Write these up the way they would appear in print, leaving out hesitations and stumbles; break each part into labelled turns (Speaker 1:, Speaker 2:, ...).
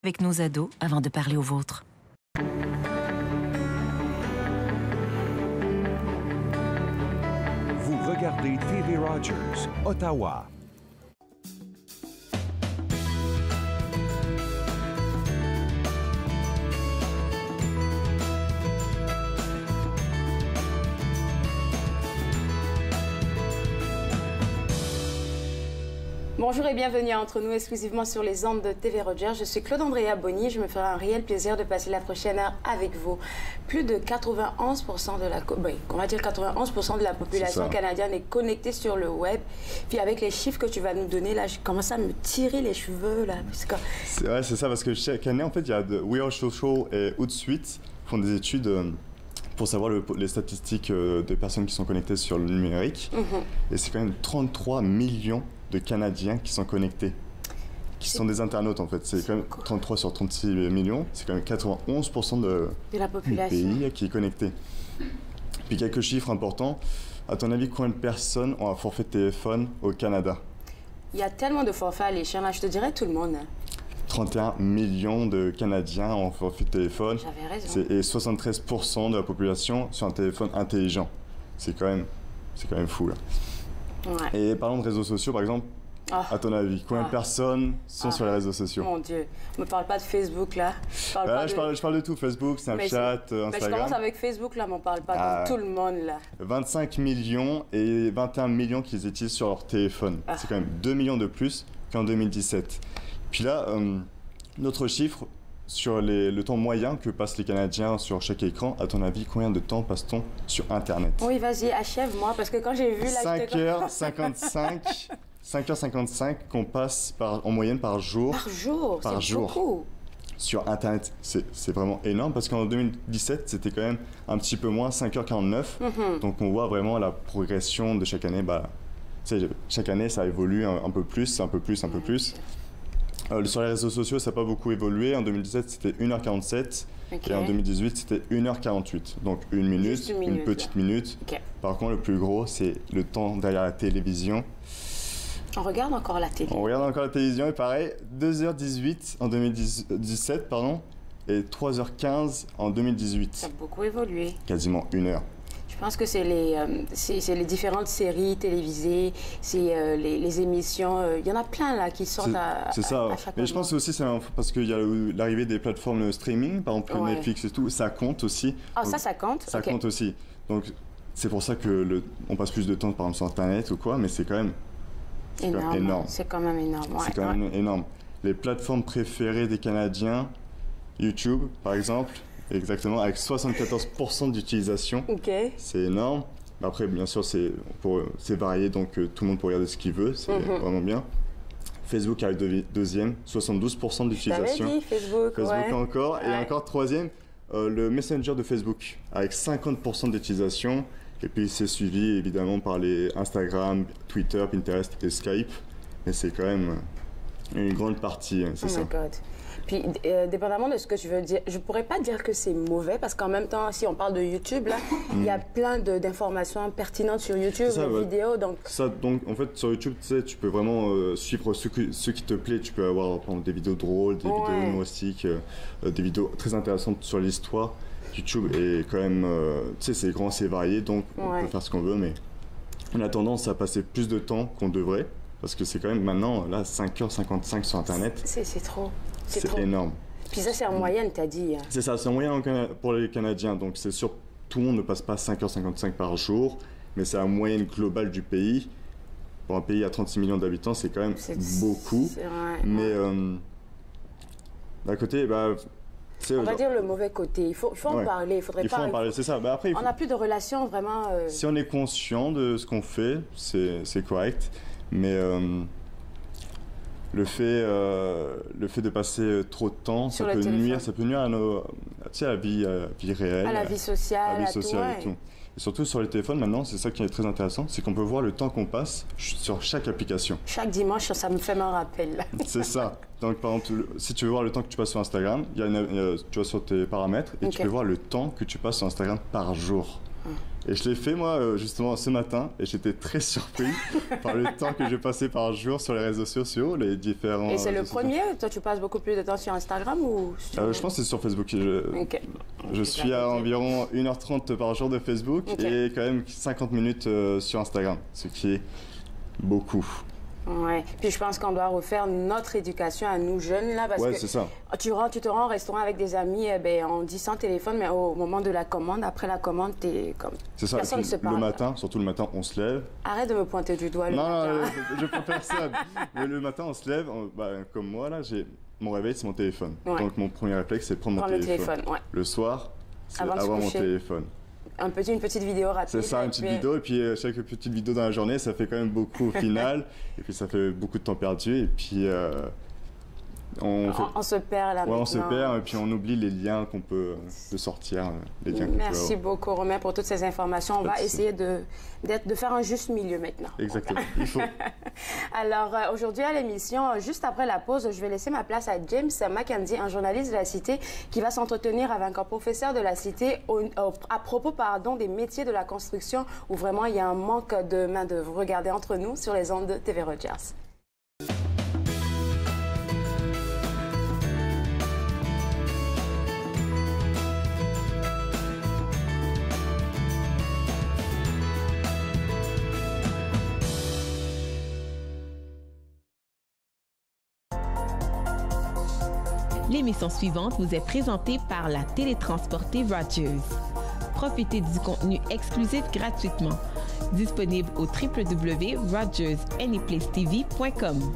Speaker 1: avec nos ados avant de parler aux vôtres.
Speaker 2: Vous regardez TV Rogers, Ottawa.
Speaker 3: Bonjour et bienvenue à Entre nous, exclusivement sur les ondes de TV Rogers. Je suis Claude-Andrea Bonny. Je me ferai un réel plaisir de passer la prochaine heure avec vous. Plus de 91% de la, on va dire 91% de la population canadienne est connectée sur le web. Puis avec les chiffres que tu vas nous donner, là, je commence à me tirer les cheveux, là.
Speaker 4: C'est ça, parce que chaque année, en fait, il y a We Are Social et Hootsuite font des études pour savoir les statistiques des personnes qui sont connectées sur le numérique. Et c'est quand même 33 millions de Canadiens qui sont connectés, qui sont des internautes en fait. C'est quand même 33 sur 36 millions, c'est quand même 91% de la population du pays qui est connecté. Puis quelques chiffres importants. À ton avis, combien de personnes ont un forfait de téléphone au Canada?
Speaker 3: Il y a tellement de forfaits à l'échelle, là, je te dirais tout le monde.
Speaker 4: 31 millions de Canadiens ont un forfait de téléphone.
Speaker 3: J'avais raison.
Speaker 4: Et 73% de la population sur un téléphone intelligent. C'est quand même fou là.
Speaker 3: Ouais.
Speaker 4: Et parlons de réseaux sociaux, par exemple, à ton avis, combien de personnes sont sur les réseaux sociaux?
Speaker 3: Mon Dieu, ne me parle pas de Facebook là.
Speaker 4: Je parle de tout, Facebook, Snapchat, Instagram.
Speaker 3: Mais je commence avec Facebook là, ne m'en parle pas de tout le monde là.
Speaker 4: 25 millions et 21 millions qu'ils utilisent sur leur téléphone. C'est quand même 2 millions de plus qu'en 2017. Puis là, notre chiffre sur le temps moyen que passent les Canadiens sur chaque écran, à ton avis, combien de temps passe-t-on sur Internet?
Speaker 3: Oui, vas-y, achève-moi, parce que quand j'ai vu...
Speaker 4: 5h55 qu'on passe en moyenne par jour.
Speaker 3: Par jour, beaucoup.
Speaker 4: Sur Internet, c'est vraiment énorme, parce qu'en 2017, c'était quand même un petit peu moins, 5h49. Donc on voit vraiment la progression de chaque année. Chaque année, ça évolue un peu plus, un peu plus. Sur les réseaux sociaux, ça n'a pas beaucoup évolué. En 2017, c'était 1h47 et en 2018, c'était 1h48. Donc une minute, une petite minute. Par contre, le plus gros, c'est le temps derrière la télévision.
Speaker 3: On regarde encore la télé.
Speaker 4: On regarde encore la télévision et pareil, 2h18 en 2017, et 3h15 en 2018.
Speaker 3: Ça a beaucoup évolué.
Speaker 4: Quasiment 1 heure.
Speaker 3: Je pense que c'est les différentes séries télévisées, c'est les émissions. Il y en a plein là qui sortent à chaque moment.
Speaker 4: Mais je pense aussi c'est parce qu'il y a l'arrivée des plateformes streaming, par exemple Netflix et tout, ça compte aussi.
Speaker 3: Ah, ça compte.
Speaker 4: Ça compte aussi. Donc c'est pour ça que on passe plus de temps par exemple sur Internet ou quoi, mais c'est quand même énorme.
Speaker 3: C'est quand même énorme.
Speaker 4: C'est quand même énorme. Les plateformes préférées des Canadiens, YouTube par exemple. Exactement, avec 74% d'utilisation. C'est énorme. Après, bien sûr, c'est varié, donc tout le monde peut regarder ce qu'il veut. C'est vraiment bien. Facebook arrive deuxième, 72% d'utilisation.
Speaker 3: T'avais dit Facebook
Speaker 4: encore. Et encore troisième, le Messenger de Facebook, avec 50% d'utilisation. Et puis, c'est suivi évidemment par les Instagram, Twitter, Pinterest et Skype. Mais c'est quand même une grande partie, c'est ça.
Speaker 3: Oh my God. Puis, dépendamment de ce que tu veux dire, je pourrais pas dire que c'est mauvais, parce qu'en même temps, si on parle de YouTube, là, il y a plein d'informations pertinentes sur YouTube, de vidéos, donc...
Speaker 4: Donc, en fait, sur YouTube, tu peux vraiment suivre ce qui te plaît. Tu peux avoir, par exemple, des vidéos drôles, des vidéos humoristiques, des vidéos très intéressantes sur l'histoire. YouTube est quand même, c'est grand, c'est varié, donc on peut faire ce qu'on veut, mais on a tendance à passer plus de temps qu'on devrait. Parce que c'est quand même maintenant, là, 5h55 sur Internet.
Speaker 3: C'est trop.
Speaker 4: C'est énorme.
Speaker 3: Puis ça, c'est en moyenne, t'as dit.
Speaker 4: C'est ça, c'est en moyenne pour les Canadiens. Donc c'est sûr, tout le monde ne passe pas 5h55 par jour, mais c'est la moyenne globale du pays. Pour un pays à 36 millions d'habitants, c'est quand même beaucoup.
Speaker 3: C'est vrai.
Speaker 4: Mais d'un côté,
Speaker 3: on va dire le mauvais côté. Il faut en parler. Il faut en
Speaker 4: parler, c'est ça. Après,
Speaker 3: on n'a plus de relations vraiment...
Speaker 4: Si on est conscient de ce qu'on fait, c'est correct. Mais le fait de passer trop de temps, ça peut nuire à la vie réelle.
Speaker 3: À la vie sociale.
Speaker 4: Et tout. Et surtout sur les téléphones, maintenant, c'est ça qui est très intéressant, c'est qu'on peut voir le temps qu'on passe sur chaque application.
Speaker 3: Chaque dimanche, ça me fait un rappel.
Speaker 4: C'est ça. Donc, par exemple, si tu veux voir le temps que tu passes sur Instagram, tu vas sur tes paramètres et tu peux voir le temps que tu passes sur Instagram par jour. Et je l'ai fait, moi, justement, ce matin, et j'étais très surpris par le temps que je passais par jour sur les réseaux sociaux, les différents...
Speaker 3: Et c'est le premier? Toi, tu passes beaucoup plus de temps sur Instagram ou sur...
Speaker 4: Je pense que c'est sur Facebook. Je suis à environ 1h30 par jour de Facebook et quand même 50 minutes sur Instagram, ce qui est beaucoup.
Speaker 3: Ouais. Puis je pense qu'on doit refaire notre éducation à nous jeunes, là, parce que
Speaker 4: c'est ça.
Speaker 3: tu te rends au restaurant avec des amis, on dit sans téléphone, mais au moment de la commande, après la commande, t'es comme...
Speaker 4: C'est ça.
Speaker 3: Personne ne se parle.
Speaker 4: Le matin, surtout le matin, on se lève.
Speaker 3: Arrête de me pointer du doigt.
Speaker 4: Non, je prends personne. Mais le matin, on se lève, comme moi, là, mon réveil, c'est mon téléphone. Ouais. Donc mon premier réflexe, c'est de prendre mon téléphone. Ouais. Le soir, c'est avoir mon téléphone.
Speaker 3: Une petite vidéo rapide.
Speaker 4: C'est ça, une petite vidéo. Et puis, chaque petite vidéo dans la journée, ça fait quand même beaucoup au final. Et puis, ça fait beaucoup de temps perdu. Et puis,
Speaker 3: on se perd là maintenant.
Speaker 4: On se perd. Et puis, on oublie les liens qu'on peut sortir. Les liens
Speaker 3: Merci beaucoup, Romain, pour toutes ces informations. On va essayer de faire un juste milieu maintenant.
Speaker 4: Exactement. Il faut.
Speaker 3: Alors, aujourd'hui à l'émission, juste après la pause, je vais laisser ma place à James Mackenzie, un journaliste de la Cité, qui va s'entretenir avec un professeur de la Cité à propos des métiers de la construction, où vraiment il y a un manque de main-d'œuvre. Regardez entre nous sur les ondes de TV Rogers.
Speaker 5: L'émission suivante vous est présentée par la télétransportée Rogers. Profitez du contenu exclusif gratuitement. Disponible au www.rogersanyplacetv.com.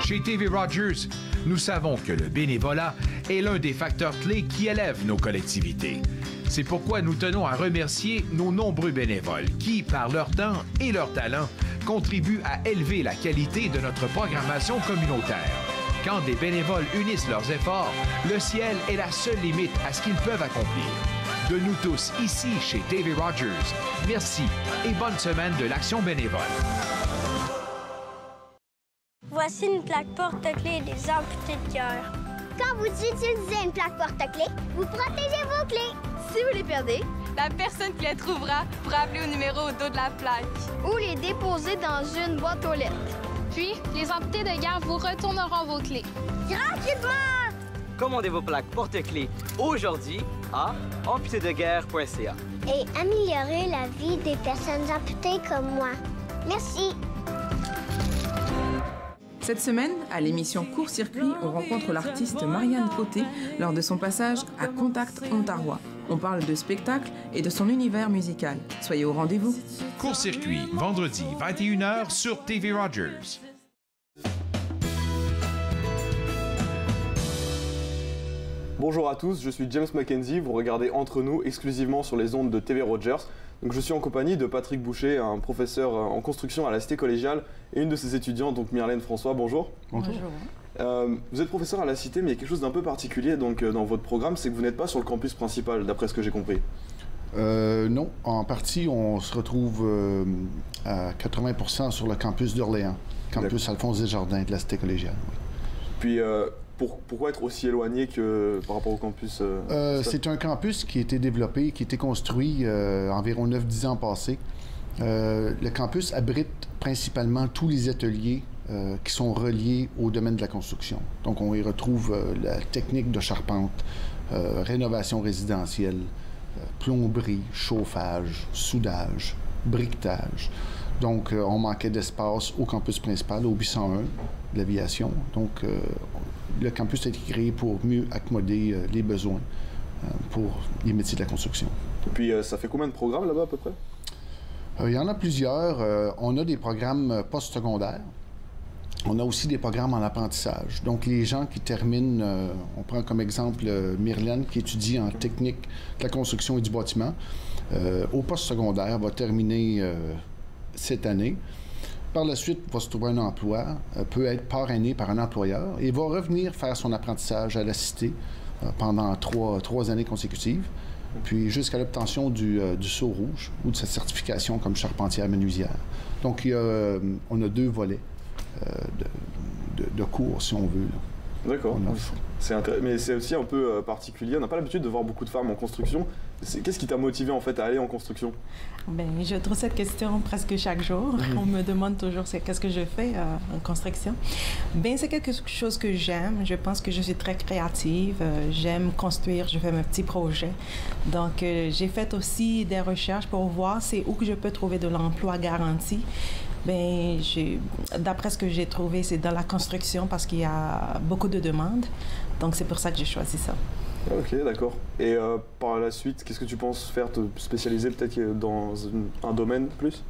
Speaker 6: Chez TV Rogers, nous savons que le bénévolat est l'un des facteurs clés qui élèvent nos collectivités. C'est pourquoi nous tenons à remercier nos nombreux bénévoles qui, par leur temps et leur talent, contribuent à élever la qualité de notre programmation communautaire. Quand des bénévoles unissent leurs efforts, le ciel est la seule limite à ce qu'ils peuvent accomplir. De nous tous, ici, chez TV Rogers, merci et bonne semaine de l'Action bénévole.
Speaker 7: Voici une plaque porte-clés des amputés de cœur. Quand vous utilisez une plaque porte-clés, vous protégez vos clés.
Speaker 8: Si vous les perdez, la personne qui les trouvera pourra appeler au numéro au dos de la plaque.
Speaker 7: Ou les déposer dans une boîte aux lettres.
Speaker 8: Puis, les amputés de guerre vous retourneront vos clés.
Speaker 7: Gratuitement!
Speaker 9: Commandez vos plaques porte-clés aujourd'hui à amputédeguerre.ca.
Speaker 7: Et améliorez la vie des personnes amputées comme moi. Merci.
Speaker 10: Cette semaine, à l'émission Court-Circuit, on rencontre l'artiste Marianne Côté lors de son passage à Contact Ontario. On parle de spectacle et de son univers musical. Soyez au rendez-vous.
Speaker 6: Court-Circuit, vendredi 21h sur TV Rogers.
Speaker 11: Bonjour à tous, je suis James Mackenzie, vous regardez Entre nous exclusivement sur les ondes de TV Rogers. Donc je suis en compagnie de Patrick Boucher, un professeur en construction à la Cité collégiale, et une de ses étudiantes, donc Myrlène François. Bonjour.
Speaker 3: Bonjour.
Speaker 11: Vous êtes professeur à la Cité, mais il y a quelque chose d'un peu particulier donc, dans votre programme, c'est que vous n'êtes pas sur le campus principal, d'après ce que j'ai compris.
Speaker 12: Non, en partie, on se retrouve à 80% sur le campus d'Orléans, campus Alphonse Desjardins de la Cité collégiale. Oui.
Speaker 11: Puis, pourquoi être aussi éloigné que par rapport au campus
Speaker 12: c'est un campus qui a été développé, qui a été construit environ 9-10 ans passés. Le campus abrite principalement tous les ateliers qui sont reliés au domaine de la construction. Donc, on y retrouve la technique de charpente, rénovation résidentielle, plomberie, chauffage, soudage, briquetage. Donc, on manquait d'espace au campus principal, au 801 de l'aviation. Donc, le campus a été créé pour mieux accommoder les besoins pour les métiers de la construction.
Speaker 11: Et puis, ça fait combien de programmes là-bas à peu près?
Speaker 12: Il y en a plusieurs. On a des programmes postsecondaires. On a aussi des programmes en apprentissage. Donc, les gens qui terminent, on prend comme exemple Myrlène, qui étudie en technique de la construction et du bâtiment, au postsecondaire, va terminer cette année. Par la suite, va se trouver un emploi, peut être parrainé par un employeur et va revenir faire son apprentissage à la Cité pendant trois années consécutives, puis jusqu'à l'obtention du sceau rouge ou de sa certification comme charpentière menuisière. Donc, on a 2 volets de cours, si on veut.
Speaker 11: D'accord. Mais c'est aussi un peu particulier. On n'a pas l'habitude de voir beaucoup de femmes en construction. Qu'est-ce qui t'a motivé en fait à aller en construction?
Speaker 13: Ben, je trouve cette question presque chaque jour. On me demande toujours qu'est-ce que je fais en construction. Ben, c'est quelque chose que j'aime. Je pense que je suis très créative. J'aime construire. Je fais mes petits projets. Donc, j'ai fait aussi des recherches pour voir c'est où que je peux trouver de l'emploi garanti. Ben, d'après ce que j'ai trouvé, c'est dans la construction parce qu'il y a beaucoup de demandes. Donc, c'est pour ça que j'ai choisi ça.
Speaker 11: Ok, d'accord. Et par la suite, qu'est-ce que tu penses faire, te spécialiser peut-être dans un domaine plus?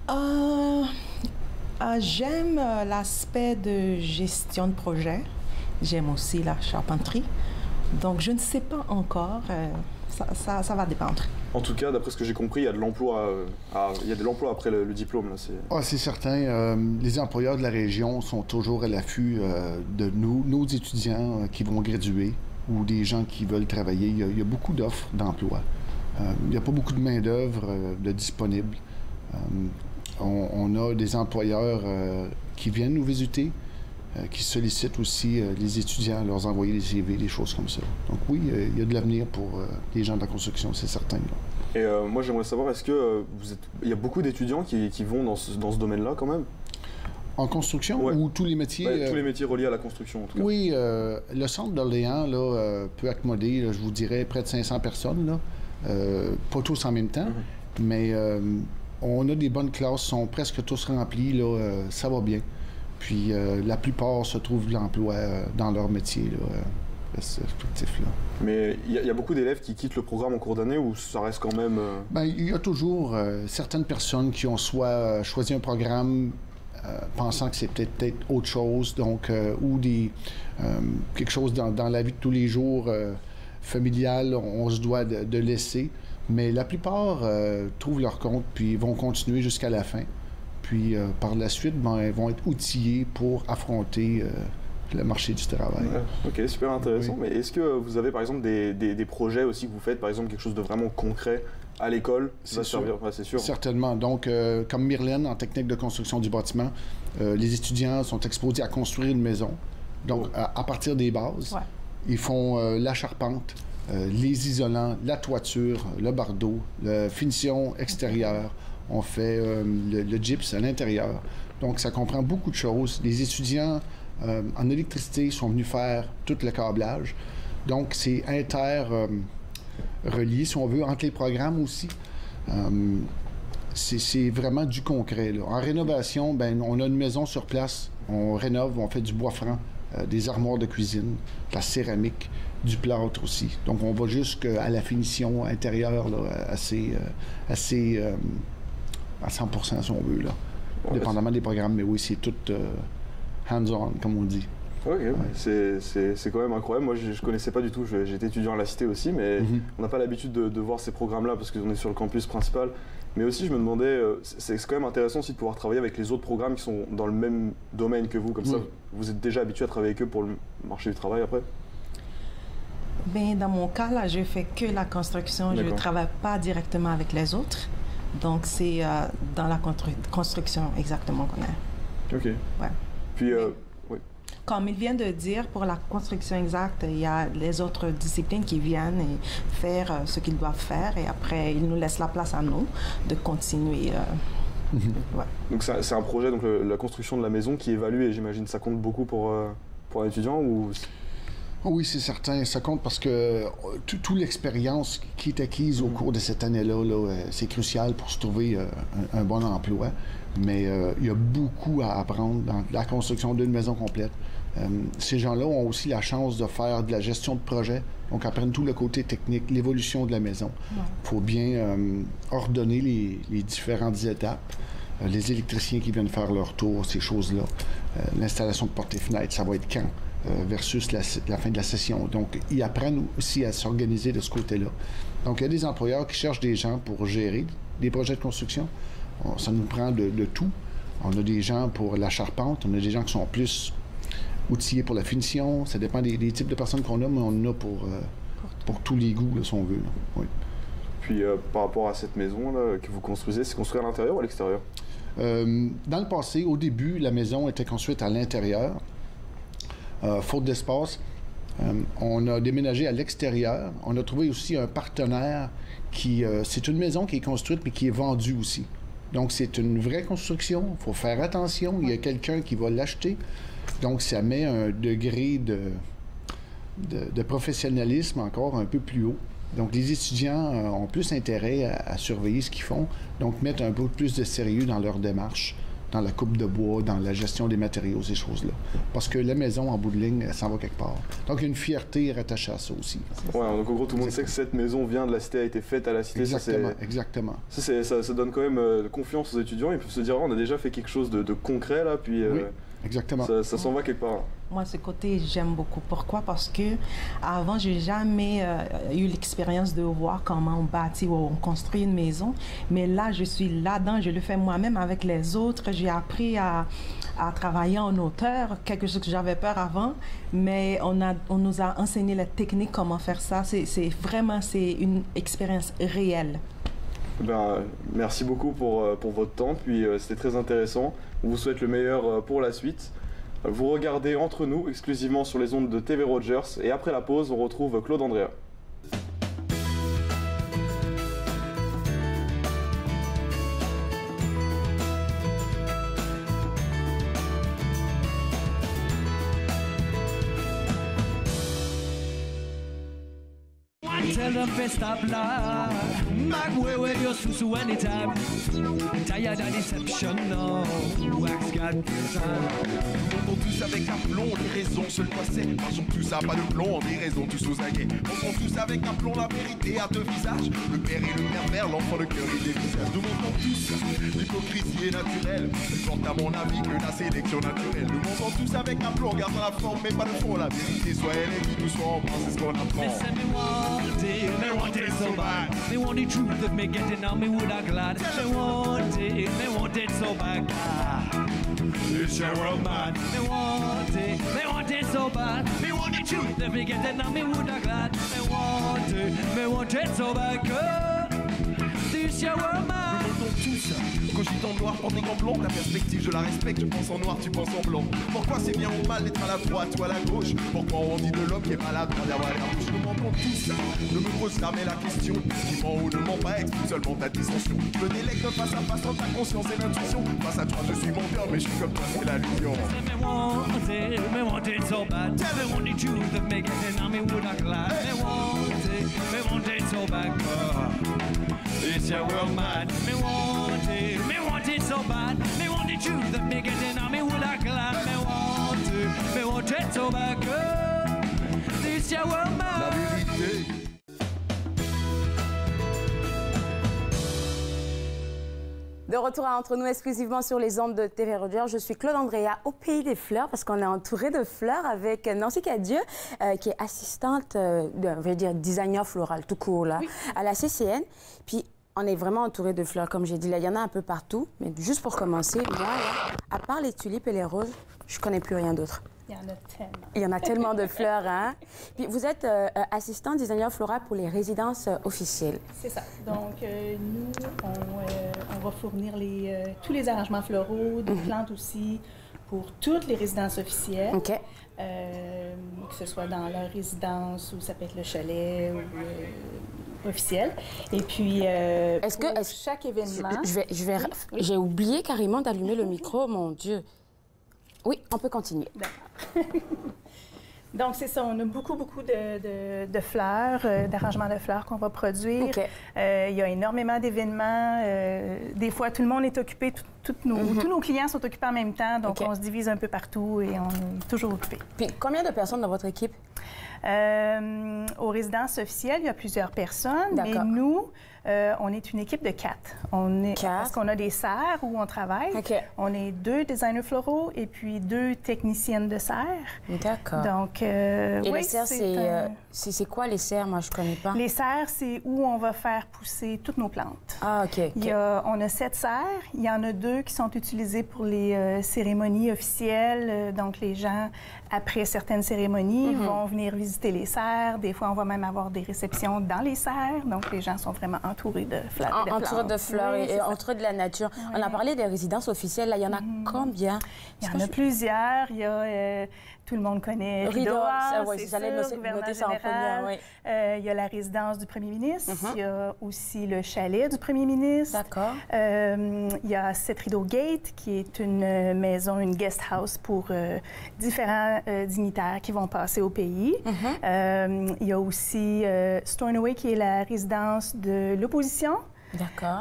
Speaker 13: J'aime l'aspect de gestion de projet. J'aime aussi la charpenterie. Donc, je ne sais pas encore. Ça va dépendre.
Speaker 11: En tout cas, d'après ce que j'ai compris, il y a de l'emploi après le diplôme. Là,
Speaker 12: c'est certain. Les employeurs de la région sont toujours à l'affût de nos étudiants qui vont graduer ou des gens qui veulent travailler. Il y a beaucoup d'offres d'emploi. Il n'y a pas beaucoup de main-d'œuvre de disponible. On a des employeurs qui viennent nous visiter, qui sollicitent aussi les étudiants à leur envoyer des CV, des choses comme ça. Donc oui, il y a de l'avenir pour les gens de la construction, c'est certain. Là.
Speaker 11: Et moi, j'aimerais savoir, est-ce que il y a beaucoup d'étudiants qui vont dans ce domaine-là quand même?
Speaker 12: En construction ou tous les métiers?
Speaker 11: Tous les métiers reliés à la construction, en tout cas.
Speaker 12: Oui, le centre d'Orléans peut accommoder, je vous dirais, près de 500 personnes. Là. Pas tous en même temps, mais on a des bonnes classes, sont presque tous remplis. Là, ça va bien. Puis la plupart se trouvent de l'emploi dans leur métier respectif. Là.
Speaker 11: Mais il y a beaucoup d'élèves qui quittent le programme en cours d'année ou ça reste quand même...
Speaker 12: Bien, il y a toujours certaines personnes qui ont soit choisi un programme pensant que c'est peut-être autre chose, donc, ou quelque chose dans la vie de tous les jours familiale, on se doit de laisser. Mais la plupart trouvent leur compte puis vont continuer jusqu'à la fin. Puis par la suite, ils vont être outillés pour affronter le marché du travail.
Speaker 11: Ok, super intéressant. Oui. Mais est-ce que vous avez par exemple des projets aussi que vous faites, par exemple quelque chose de vraiment concret à l'école?
Speaker 12: C'est sûr. C'est sûr. Certainement. Donc, comme Myrlène, en technique de construction du bâtiment, les étudiants sont exposés à construire une maison. Donc, à partir des bases, ils font la charpente, les isolants, la toiture, le bardeau, la finition extérieure. On fait le gyps à l'intérieur. Donc, ça comprend beaucoup de choses. Les étudiants en électricité sont venus faire tout le câblage. Donc, c'est relié, si on veut, entre les programmes aussi. C'est vraiment du concret. Là. En rénovation, on a une maison sur place. On rénove, on fait du bois franc, des armoires de cuisine, de la céramique, du plâtre aussi. Donc, on va jusqu'à la finition intérieure, là, assez à 100%, si on veut, là. Dépendamment des programmes. Mais oui, c'est tout hands-on, comme on dit.
Speaker 11: Ok, c'est quand même incroyable. Moi, je connaissais pas du tout. J'étais étudiant à la Cité aussi, mais on n'a pas l'habitude de voir ces programmes-là parce qu'on est sur le campus principal. Mais aussi, je me demandais, c'est quand même intéressant aussi de pouvoir travailler avec les autres programmes qui sont dans le même domaine que vous. Comme ça, vous êtes déjà habitué à travailler avec eux pour le marché du travail après?
Speaker 13: Bien, dans mon cas, là, je fais que la construction. Je ne travaille pas directement avec les autres. Donc, c'est dans la construction exactement qu'on est.
Speaker 11: OK.
Speaker 13: Ouais.
Speaker 11: Puis,
Speaker 13: comme il vient de dire, pour la construction exacte, il y a les autres disciplines qui viennent et faire ce qu'ils doivent faire et après, ils nous laissent la place à nous de continuer.
Speaker 11: Donc, c'est un projet, donc la construction de la maison qui évalue et j'imagine ça compte beaucoup pour un étudiant ou...
Speaker 12: Oui, c'est certain. Ça compte parce que toute l'expérience qui est acquise au cours de cette année-là, c'est crucial pour se trouver un bon emploi. Mais il y a beaucoup à apprendre dans la construction d'une maison complète. Ces gens-là ont aussi la chance de faire de la gestion de projet, donc apprennent tout le côté technique, l'évolution de la maison. Il faut bien ordonner les différentes étapes. Les électriciens qui viennent faire leur tour, ces choses-là. L'installation de portes et fenêtres, ça va être quand? Versus la fin de la session. Donc, ils apprennent aussi à s'organiser de ce côté-là. Donc, il y a des employeurs qui cherchent des gens pour gérer des projets de construction. Ça nous prend de tout. On a des gens pour la charpente, on a des gens qui sont plus outillés pour la finition. Ça dépend des types de personnes qu'on a, mais on en a pour tous les goûts, là, si on veut. Là. Oui.
Speaker 11: Puis, par rapport à cette maison là, que vous construisez, c'est construit à l'intérieur ou à l'extérieur?
Speaker 12: Dans le passé, au début, la maison était construite à l'intérieur. Faute d'espace, On a déménagé à l'extérieur. On a trouvé aussi un partenaire qui... c'est une maison qui est construite, mais qui est vendue aussi. Donc, c'est une vraie construction. Il faut faire attention. Il y a quelqu'un qui va l'acheter. Donc, ça met un degré de professionnalisme encore un peu plus haut. Donc, les étudiants ont plus intérêt à surveiller ce qu'ils font, donc mettre un peu plus de sérieux dans leur démarche, dans la coupe de bois, dans la gestion des matériaux, ces choses-là. Parce que la maison, en bout de ligne, elle s'en va quelque part. Donc, il y a une fierté rattachée à ça aussi.
Speaker 11: Ouais, donc en gros, tout le monde sait que cette maison vient de la cité, a été faite à la cité.
Speaker 12: Exactement, exactement.
Speaker 11: Ça donne quand même confiance aux étudiants. Ils peuvent se dire, oh, on a déjà fait quelque chose de concret, là, puis
Speaker 12: oui, exactement.
Speaker 11: Ça s'en va quelque part.
Speaker 13: Moi, ce côté, j'aime beaucoup. Pourquoi? Parce que avant, j'ai jamais eu l'expérience de voir comment on bâtit ou on construit une maison. Mais là, je suis là-dedans, je le fais moi-même avec les autres. J'ai appris à travailler en hauteur, quelque chose que j'avais peur avant. Mais on nous a enseigné la technique, comment faire ça. C'est une expérience réelle.
Speaker 11: Ben, merci beaucoup pour votre temps, puis c'était très intéressant. On vous souhaite le meilleur pour la suite. Vous regardez Entre nous, exclusivement sur les ondes de TV Rogers, et après la pause, on retrouve Claude Andrea.
Speaker 14: Tell them to stop lie. Back way with your susu anytime. Tired of deception, no. Wax got
Speaker 15: On tous avec aplomb, les raisons se le passaient. Marchons tous à pas de plomb, des raisons tous aux aguets. Montons tous avec aplomb la vérité à deux visages. Le père et le pervers, l'enfant, le cœur et les visages. Nous montrons tous l'hypocrisie est naturelle. Je porte à mon avis que la sélection naturelle. Nous montons tous avec aplomb, gardant la forme mais pas le fond. La vérité soit elle est qui nous soit en bas, c'est ce qu'on apprend.
Speaker 14: They want it so bad. They want the truth of me getting on me would I glad. They want it so bad.
Speaker 15: It's your world, man.
Speaker 14: They want it so bad. They want the truth of me getting on me would I glad. They want it so bad. This your world, man.
Speaker 15: Nous montons tous. Cogite en noir, porte des gants blancs. La perspective, je la respecte. Je pense en noir, tu penses en blanc. Pourquoi c'est bien ou mal d'être à la droite ou à la gauche? Pourquoi on dit de l'homme qui est malade d'avoir la bouche? Nous mentons tous. Ne me pose jamais la question. Qui ment ou ne ment pas, explique seulement ta dissension. Je me délecte face à face entre ta conscience et l'intuition. Face à toi, je suis menteur, mais je suis comme toi, c'est la lumière.
Speaker 14: Me want it so bad. They want the truth of me getting on me would I glad. They want it so bad. It's your world, man. Me want it so bad. Me want the truth of me getting on me would I glad. Me want it so bad. It's your world, man.
Speaker 15: La vérité.
Speaker 3: De retour à Entre nous, exclusivement sur les ondes de TV Rogers. Je suis Claude Andrea au Pays des Fleurs parce qu'on est entouré de fleurs avec Nancy Cadieux, qui est assistante, on va dire designer floral tout court là, oui, à la CCN. Puis on est vraiment entouré de fleurs, comme j'ai dit. Là, il y en a un peu partout. Mais juste pour commencer, moi, là, à part les tulipes et les roses, je connais plus rien d'autre.
Speaker 16: Il y en a tellement.
Speaker 3: Il y en a tellement de fleurs, hein? Puis vous êtes assistant designer floral pour les résidences officielles.
Speaker 16: C'est ça. Donc, nous, on va fournir tous les arrangements floraux, des plantes aussi, pour toutes les résidences officielles.
Speaker 3: OK.
Speaker 16: Que ce soit dans leur résidence ou ça peut être le chalet ou officiel. Et puis, est-ce que chaque événement...
Speaker 3: J'ai oublié carrément d'allumer le micro, mon Dieu. Oui, on peut continuer.
Speaker 16: D'accord. Donc, c'est ça. On a beaucoup de fleurs, d'arrangements de fleurs qu'on va produire. Okay. Il y a énormément d'événements. Des fois, tout le monde est occupé. Tous nos clients sont occupés en même temps. Donc, on se divise un peu partout et on est toujours occupés.
Speaker 3: Puis, combien de personnes dans votre équipe?
Speaker 16: Aux résidences officielles, il y a plusieurs personnes. Mais nous, on est une équipe de 4. Parce qu'on a des serres où on travaille. Okay. On est 2 designers floraux et puis 2 techniciennes de serres. D'accord. Donc,
Speaker 3: et les serres, c'est quoi les serres? Moi, je ne connais pas.
Speaker 16: Les serres, c'est où on va faire pousser toutes nos plantes.
Speaker 3: Ah, OK.
Speaker 16: On a 7 serres. Il y en a 2 qui sont utilisées pour les cérémonies officielles. Donc, les gens, après certaines cérémonies, vont venir visiter les serres. Des fois, on va même avoir des réceptions dans les serres. Donc, les gens sont vraiment entourés de fleurs.
Speaker 3: Entourés de fleurs et entourés de la nature. Oui. On a parlé des résidences officielles. Là, il y en a combien?
Speaker 16: Il y en a plusieurs. Il y a tout le monde connaît
Speaker 3: Rideau
Speaker 16: Hall,
Speaker 3: ouais,
Speaker 16: c'est
Speaker 3: j'allais
Speaker 16: sûr,
Speaker 3: noter ça en
Speaker 16: général.
Speaker 3: premier, oui.
Speaker 16: Il y a la résidence du premier ministre. Il y a aussi le chalet du premier ministre.
Speaker 3: D'accord.
Speaker 16: Il y a cette Rideau Gate, qui est une maison, une guest house pour différents dignitaires qui vont passer au pays. Il y a aussi Stornoway, qui est la résidence de l'opposition.
Speaker 3: D'accord.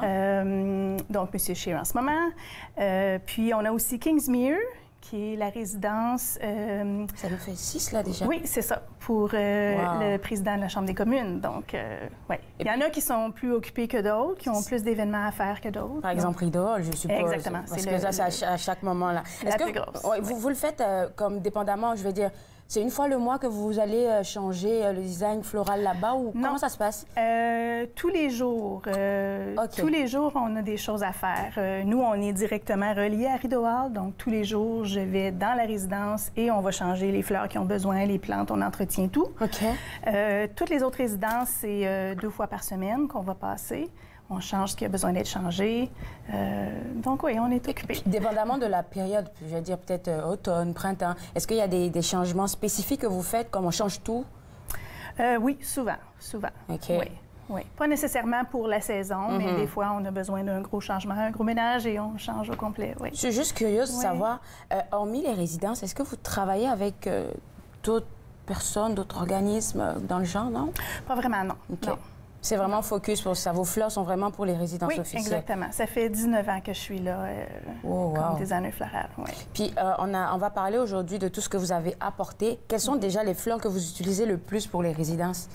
Speaker 16: Donc, M. Scheer en ce moment. Puis, on a aussi Kingsmere, qui est la résidence...
Speaker 3: Ça nous fait 6, là, déjà?
Speaker 16: Oui, c'est ça, pour le président de la Chambre des communes. Donc, oui. Il y en a qui sont plus occupés que d'autres, qui ont plus d'événements à faire que d'autres.
Speaker 3: Par exemple, Rideau Hall, je suppose.
Speaker 16: Exactement.
Speaker 3: Parce que ça, c'est à chaque moment, là.
Speaker 16: La plus grosse.
Speaker 3: Vous le faites comme dépendamment, je veux dire... C'est une fois le mois que vous allez changer le design floral là-bas ou comment ça se passe?
Speaker 16: Tous les jours. Tous les jours, on a des choses à faire. Nous, on est directement reliés à Rideau Hall, donc tous les jours, je vais dans la résidence et on va changer les fleurs qui ont besoin, les plantes, on entretient tout. Toutes les autres résidences, c'est 2 fois par semaine qu'on va passer. On change ce qui a besoin d'être changé. Donc, oui, on est occupé.
Speaker 3: Dépendamment de la période, je veux dire peut-être automne, printemps, est-ce qu'il y a des changements spécifiques que vous faites, comme on change tout?
Speaker 16: Oui, souvent.
Speaker 3: OK.
Speaker 16: Oui. Pas nécessairement pour la saison, mais des fois, on a besoin d'un gros changement, un gros ménage et on change au complet. Oui.
Speaker 3: Je suis juste curieuse de savoir, hormis les résidences, est-ce que vous travaillez avec d'autres personnes, d'autres organismes dans le genre, non?
Speaker 16: Pas vraiment, non.
Speaker 3: OK.
Speaker 16: Non.
Speaker 3: C'est vraiment focus pour ça. Vos fleurs sont vraiment pour les résidences officielles.
Speaker 16: Oui, exactement. Ça fait 19 ans que je suis là comme designer floral. Ouais.
Speaker 3: Puis, on va parler aujourd'hui de tout ce que vous avez apporté. Quelles sont déjà les fleurs que vous utilisez le plus pour les résidences?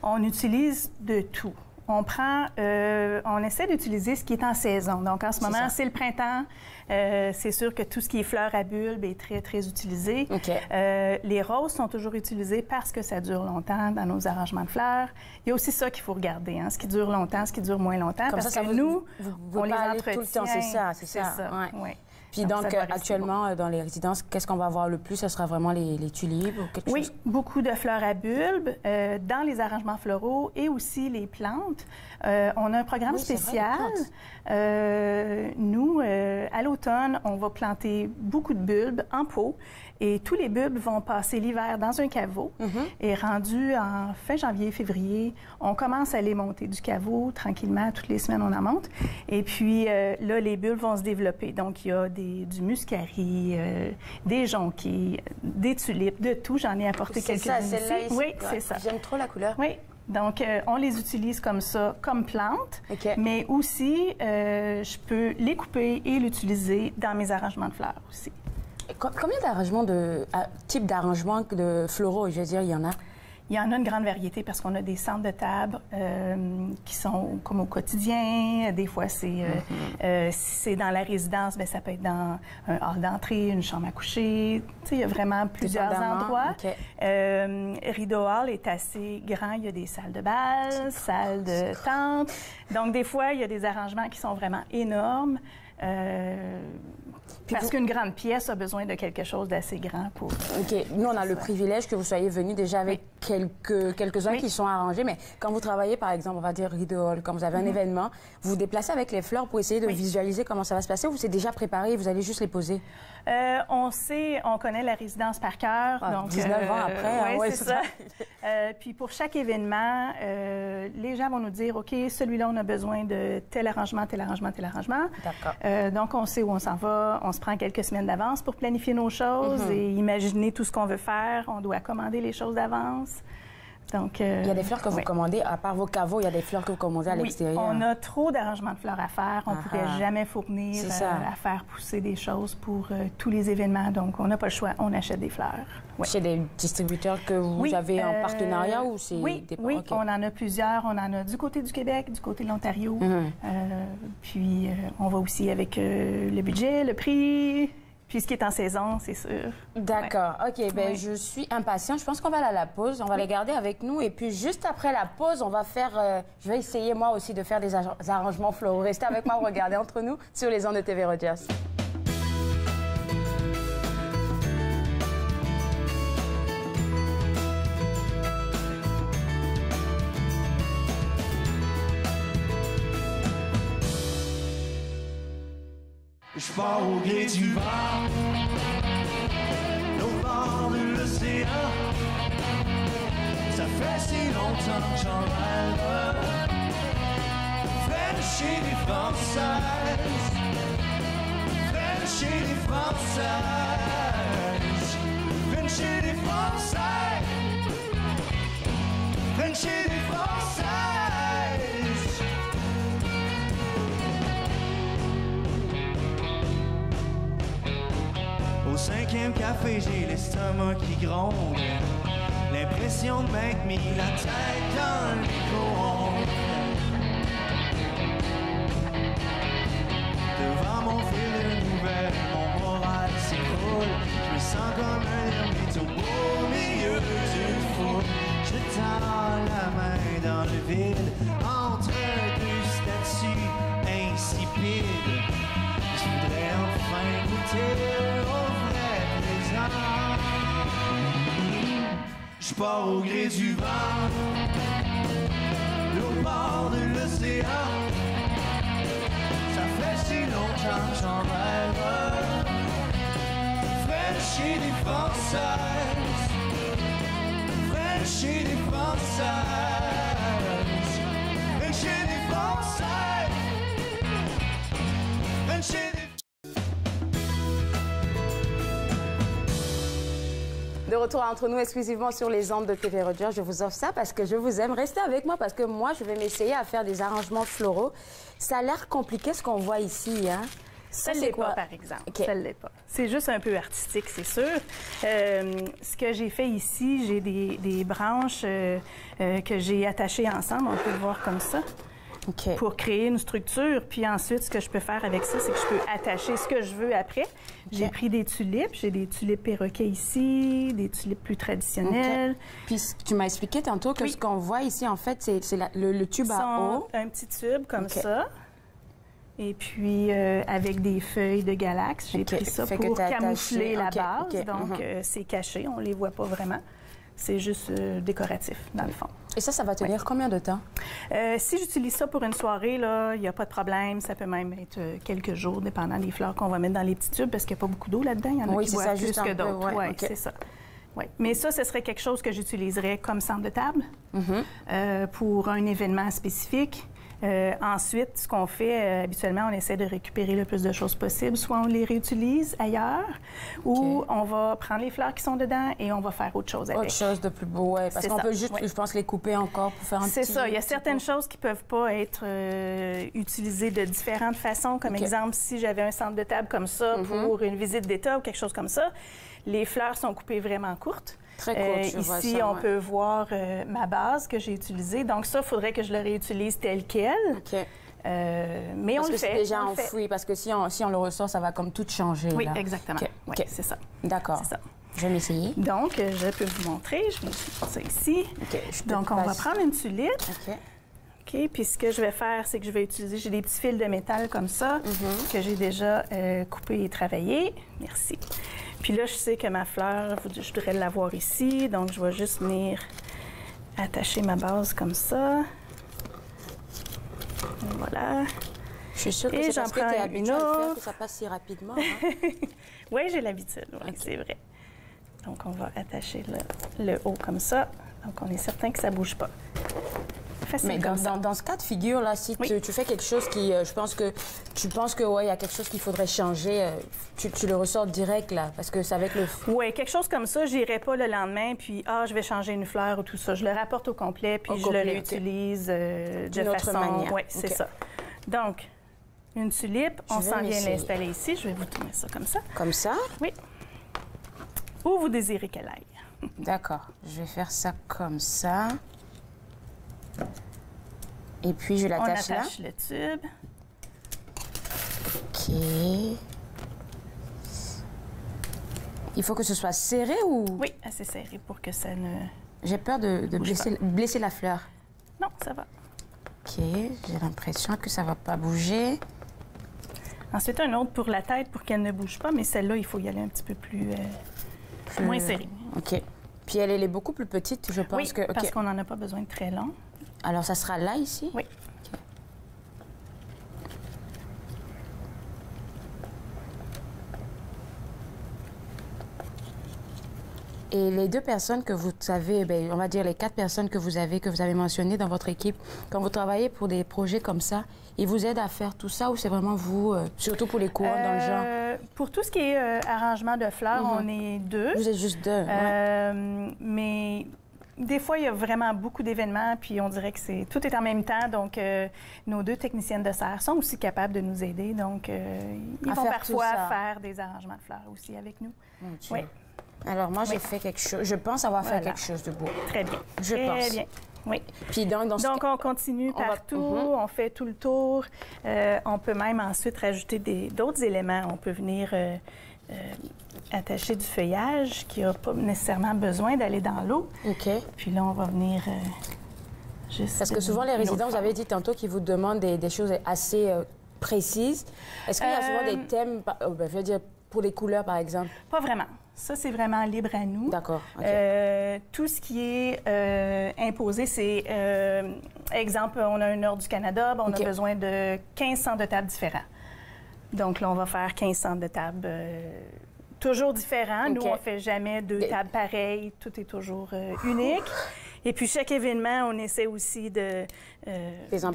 Speaker 3: On
Speaker 16: utilise de tout. On essaie d'utiliser ce qui est en saison. Donc, en ce moment, c'est le printemps. C'est sûr que tout ce qui est fleurs à bulbes est très, très utilisé. Les roses sont toujours utilisées parce que ça dure longtemps dans nos arrangements de fleurs. Il y a aussi ça qu'il faut regarder, hein, ce qui dure longtemps, ce qui dure moins longtemps.
Speaker 3: Comme
Speaker 16: parce
Speaker 3: ça,
Speaker 16: que nous, on les entretient.
Speaker 3: Tout le temps, c'est ça.
Speaker 16: Ouais.
Speaker 3: Puis donc actuellement, dans les résidences, qu'est-ce qu'on va avoir le plus? Ce sera vraiment les tulipes ou quelque chose?
Speaker 16: Oui, beaucoup de fleurs à bulbes dans les arrangements floraux et aussi les plantes. On a un programme spécial. Nous, à l'automne, on va planter beaucoup de bulbes en pot et tous les bulbes vont passer l'hiver dans un caveau. Et rendu en fin janvier, février, on commence à les monter du caveau tranquillement. Toutes les semaines, on en monte. Et puis là, les bulbes vont se développer. Donc, il y a du muscari, des jonquilles, des tulipes, de tout. J'en ai apporté quelques-unes ici. Oui, c'est ça.
Speaker 3: J'aime trop la couleur.
Speaker 16: Oui. Donc, on les utilise comme ça, comme plantes, mais aussi, je peux les couper et l'utiliser dans mes arrangements de fleurs aussi.
Speaker 3: Combien d'arrangements types d'arrangements de floraux, je veux dire, il y en a?
Speaker 16: Il y en a une grande variété parce qu'on a des centres de table qui sont comme au quotidien. Des fois, c'est dans la résidence, bien, ça peut être dans un hall d'entrée, une chambre à coucher. Tu sais, il y a vraiment plusieurs endroits. Rideau Hall est assez grand. Il y a des salles de bal, salles de tente. Donc, des fois, il y a des arrangements qui sont vraiment énormes. Parce qu'une grande pièce a besoin de quelque chose d'assez grand pour...
Speaker 3: OK. Nous, on a le privilège que vous soyez venus déjà avec quelques-uns qui sont arrangés, mais quand vous travaillez, par exemple, on va dire Rideau Hall, quand vous avez un événement, vous vous déplacez avec les fleurs pour essayer de visualiser comment ça va se passer ou c'est déjà préparé et vous allez juste les poser?
Speaker 16: On connaît la résidence par cœur. Donc,
Speaker 3: 19 ans après.
Speaker 16: Oui, c'est ça. Puis pour chaque événement, les gens vont nous dire, OK, celui-là, on a besoin de tel arrangement, tel arrangement, tel arrangement.
Speaker 3: D'accord.
Speaker 16: Donc, on sait où on s'en va. On se prend quelques semaines d'avance pour planifier nos choses et imaginer tout ce qu'on veut faire. On doit commander les choses d'avance. Donc,
Speaker 3: il y a des fleurs que vous commandez, à part vos caveaux, il y a des fleurs que vous commandez à l'extérieur.
Speaker 16: On a trop d'arrangements de fleurs à faire. On ne pourrait jamais fournir à faire pousser des choses pour tous les événements. Donc, on n'a pas le choix. On achète des fleurs.
Speaker 3: C'est des distributeurs que vous avez en partenariat ou c'est des...
Speaker 16: Oui, on en a plusieurs. On en a du côté du Québec, du côté de l'Ontario. Puis, on va aussi avec le budget, le prix... Puis ce qui est en saison, c'est sûr.
Speaker 3: D'accord. OK. Bien, je suis impatiente. Je pense qu'on va aller à la pause. On va les garder avec nous. Et puis, juste après la pause, on va faire... je vais essayer, moi aussi, de faire des arrangements floraux. Restez avec moi, regardez entre nous sur les ondes de TV Rogers.
Speaker 14: Je pars au gré du vent, nos bords de longtemps que j'en rêve. Frenchie des Françaises, Frenchie des Françaises, Frenchie des Françaises, Frenchie des Françaises. Au 5e café, j'ai l'estomac qui gronde, l'impression de m'être mis la tête dans le micro-ondes. Devant mon fil de nouvelles, mon moral s'écroule. Je me sens comme un ermite au beau milieu d'une foule. Je tends la main dans le vide, entre deux statues insipides. Je voudrais enfin goûter au vrai présent. Je pars au gré du vent, au bord de l'océan. Ça fait si longtemps que j'en rêve. Frenchie des Françaises, Frenchie des Françaises, Frenchie des Françaises, Frenchie des...
Speaker 3: De retour entre nous exclusivement sur les ondes de TV Rogers. Je vous offre ça parce que je vous aime. Restez avec moi parce que moi, je vais m'essayer à faire des arrangements floraux. Ça a l'air compliqué ce qu'on voit ici, hein?
Speaker 16: Ça ne l'est pas, par exemple. Okay. Ça ne l'est pas. C'est juste un peu artistique, c'est sûr. Ce que j'ai fait ici, j'ai des branches que j'ai attachées ensemble. On peut le voir comme ça. Okay. Pour créer une structure. Puis ensuite, ce que je peux faire avec ça, c'est que je peux attacher ce que je veux après. Okay. J'ai pris des tulipes. J'ai des tulipes perroquets ici, des tulipes plus traditionnelles.
Speaker 3: Okay. Puis tu m'as expliqué tantôt que ce qu'on voit ici, en fait, c'est le tube à eau.
Speaker 16: Un petit tube comme ça. Et puis, avec des feuilles de galax, j'ai pris ça pour camoufler la base. Donc, c'est caché, on ne les voit pas vraiment. C'est juste décoratif, dans le fond.
Speaker 3: Et ça va tenir combien de temps?
Speaker 16: Si j'utilise ça pour une soirée, il n'y a pas de problème. Ça peut même être quelques jours, dépendant des fleurs qu'on va mettre dans les petits tubes, parce qu'il n'y a pas beaucoup d'eau là-dedans. Il y en a qui boivent plus que d'autres. Oui, c'est ça. Ouais. Mais ça, ce serait quelque chose que j'utiliserais comme centre de table pour un événement spécifique. Ensuite, ce qu'on fait, habituellement, on essaie de récupérer le plus de choses possible. Soit on les réutilise ailleurs, ou on va prendre les fleurs qui sont dedans et on va faire autre chose avec.
Speaker 3: Autre chose de plus beau, oui. Parce qu'on peut juste, je pense, les couper encore pour faire un petit...
Speaker 16: C'est ça. Il y a certaines choses qui ne peuvent pas être utilisées de différentes façons. Comme exemple, si j'avais un centre de table comme ça pour une visite d'État ou quelque chose comme ça, les fleurs sont coupées vraiment courtes.
Speaker 3: Très court,
Speaker 16: ici, on peut voir ma base que j'ai utilisée. Donc ça, il faudrait que je le réutilise tel quel. Mais
Speaker 3: parce
Speaker 16: on le fait.
Speaker 3: C'est déjà enfoui, parce que si on le ressort, ça va comme tout changer.
Speaker 16: Oui,
Speaker 3: là.
Speaker 16: OK. Oui, c'est ça.
Speaker 3: D'accord. Je vais m'essayer.
Speaker 16: Donc, je peux vous montrer. Je vais mettre ça ici. Donc, on va prendre une tulipe. OK. Puis ce que je vais faire, c'est que je vais utiliser... J'ai des petits fils de métal comme ça que j'ai déjà coupés et travaillés. Merci. Puis là, je sais que ma fleur, je voudrais l'avoir ici, donc je vais juste venir attacher ma base comme ça. Et voilà.
Speaker 3: Je suis sûre que c'est parce que tu es habituée à le faire que ça passe si rapidement. Hein?
Speaker 16: Oui, j'ai l'habitude, c'est vrai. Donc, on va attacher le haut comme ça. Donc, on est certain que ça ne bouge pas.
Speaker 3: Mais dans ce cas de figure-là, si tu fais quelque chose qui, je pense que tu penses que il y a quelque chose qu'il faudrait changer, tu le ressors direct là, parce que c'est avec le...
Speaker 16: Oui, quelque chose comme ça, j'irai pas le lendemain, puis je vais changer une fleur ou tout ça. Je le rapporte au complet, puis je le réutilise de façon...
Speaker 3: manière.
Speaker 16: Oui, c'est ça. Donc, une tulipe, on s'en vient l'installer ici. Je vais vous tourner ça comme ça.
Speaker 3: Comme ça?
Speaker 16: Oui. Où vous désirez qu'elle aille.
Speaker 3: D'accord. Je vais faire ça comme ça. Et puis, je l'attache là.
Speaker 16: On attache le tube.
Speaker 3: OK. Il faut que ce soit serré ou...
Speaker 16: Oui, assez serré pour que ça ne...
Speaker 3: J'ai peur de blesser la fleur.
Speaker 16: Non, ça va.
Speaker 3: OK. J'ai l'impression que ça ne va pas bouger.
Speaker 16: Ensuite, un autre pour la tête pour qu'elle ne bouge pas, mais celle-là, il faut y aller un petit peu plus... moins serré.
Speaker 3: OK. Puis elle est beaucoup plus petite, je pense.
Speaker 16: Oui, parce qu'on n'en a pas besoin de très long.
Speaker 3: Alors, ça sera là, ici?
Speaker 16: Oui.
Speaker 3: Okay. Et les 2 personnes que vous avez, on va dire les 4 personnes que vous avez mentionnées dans votre équipe, quand vous travaillez pour des projets comme ça, ils vous aident à faire tout ça ou c'est vraiment vous, surtout pour les couronnes dans le genre?
Speaker 16: Pour tout ce qui est arrangement de fleurs, on est 2.
Speaker 3: Vous êtes juste 2,
Speaker 16: mais des fois, il y a vraiment beaucoup d'événements, puis on dirait que tout est en même temps. Donc, nos 2 techniciennes de serre sont aussi capables de nous aider. Donc, ils vont parfois faire des arrangements de fleurs aussi avec nous.
Speaker 3: Oui. Alors, moi, j'ai fait quelque chose. Je pense avoir fait quelque chose de beau.
Speaker 16: Très bien.
Speaker 3: Je pense.
Speaker 16: Très bien. Oui.
Speaker 3: Puis donc
Speaker 16: on continue partout, on fait tout le tour. On peut même ensuite rajouter d'autres éléments. On peut venir attacher du feuillage qui n'a pas nécessairement besoin d'aller dans l'eau.
Speaker 3: OK.
Speaker 16: Puis là, on va venir juste...
Speaker 3: Parce que souvent, les résidents, vous avez dit tantôt qu'ils vous demandent des choses assez précises. Est-ce qu'il y a souvent des thèmes, je veux dire, pour les couleurs, par exemple?
Speaker 16: Pas vraiment. Ça, c'est vraiment libre à nous.
Speaker 3: D'accord.
Speaker 16: Tout ce qui est imposé, c'est, exemple, on a un ordre du Canada, on a besoin de 15 centres de table différents. Donc là, on va faire 15 centres de table toujours différents. Nous, on ne fait jamais 2 tables pareilles. Tout est toujours unique. Et puis, chaque événement, on essaie aussi de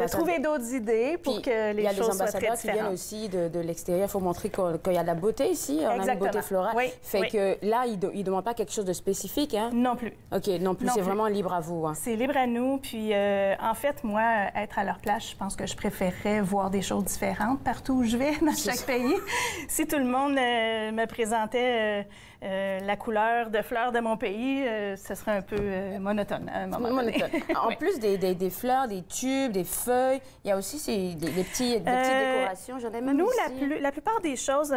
Speaker 16: trouver d'autres idées pour que les choses soient très différentes. Il y a des ambassadeurs qui viennent aussi
Speaker 3: de l'extérieur. Il faut montrer qu'il y a de la beauté ici. On a une beauté florale.
Speaker 16: Oui,
Speaker 3: fait que là, ils ne demandent pas quelque chose de spécifique, hein?
Speaker 16: Non plus.
Speaker 3: OK, non plus. C'est vraiment libre à vous. Hein?
Speaker 16: C'est libre à nous. Puis, en fait, moi, être à leur place, je pense que je préférerais voir des choses différentes partout où je vais, dans chaque pays. Si tout le monde me présentait la couleur de fleurs de mon pays, ce serait un peu monotone à un moment donné.
Speaker 3: En plus des fleurs, des tubes, des feuilles, il y a aussi des petites décorations. J'en ai même
Speaker 16: nous,
Speaker 3: ici.
Speaker 16: la plupart des choses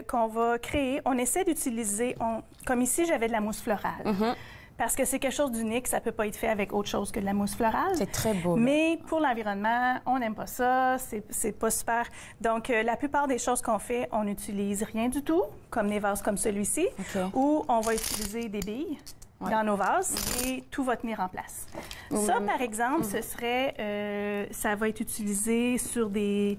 Speaker 16: qu'on va créer, on essaie d'utiliser, comme ici, j'avais de la mousse florale. Parce que c'est quelque chose d'unique, ça ne peut pas être fait avec autre chose que de la mousse florale.
Speaker 3: C'est très beau.
Speaker 16: Mais pour l'environnement, on n'aime pas ça, c'est pas super. Donc, la plupart des choses qu'on fait, on n'utilise rien du tout, comme des vases comme celui-ci, ou on va utiliser des billes dans nos vases et tout va tenir en place. Ça, par exemple, ce serait, ça va être utilisé sur des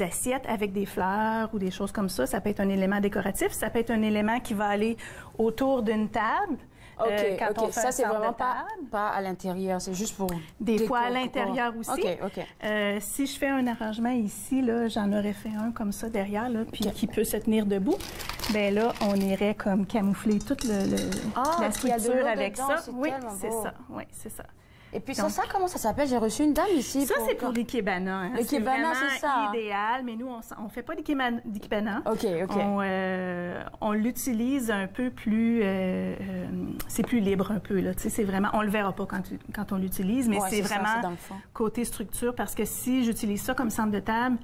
Speaker 16: assiettes avec des fleurs ou des choses comme ça. Ça peut être un élément décoratif, ça peut être un élément qui va aller autour d'une table.
Speaker 3: OK. Ça, c'est vraiment pas à l'intérieur, c'est juste pour...
Speaker 16: Des fois à l'intérieur aussi.
Speaker 3: OK.
Speaker 16: Si je fais un arrangement ici, là, j'en aurais fait un comme ça derrière, là, puis qui peut se tenir debout. Bien là, on irait comme camoufler toute la structure avec ça. Oui, c'est ça. Oui, c'est ça.
Speaker 3: Et puis donc, ça, comment ça s'appelle? J'ai reçu une dame ici.
Speaker 16: Ça, c'est pour l'ikebana. Hein.
Speaker 3: L'ikebana, c'est ça.
Speaker 16: C'est idéal, mais nous, on ne fait pas d'ikebana.
Speaker 3: OK.
Speaker 16: On l'utilise un peu plus... c'est plus libre un peu, là. Tu sais, c'est vraiment... On ne le verra pas quand on l'utilise, mais c'est vraiment côté structure, parce que si j'utilise ça comme centre de table,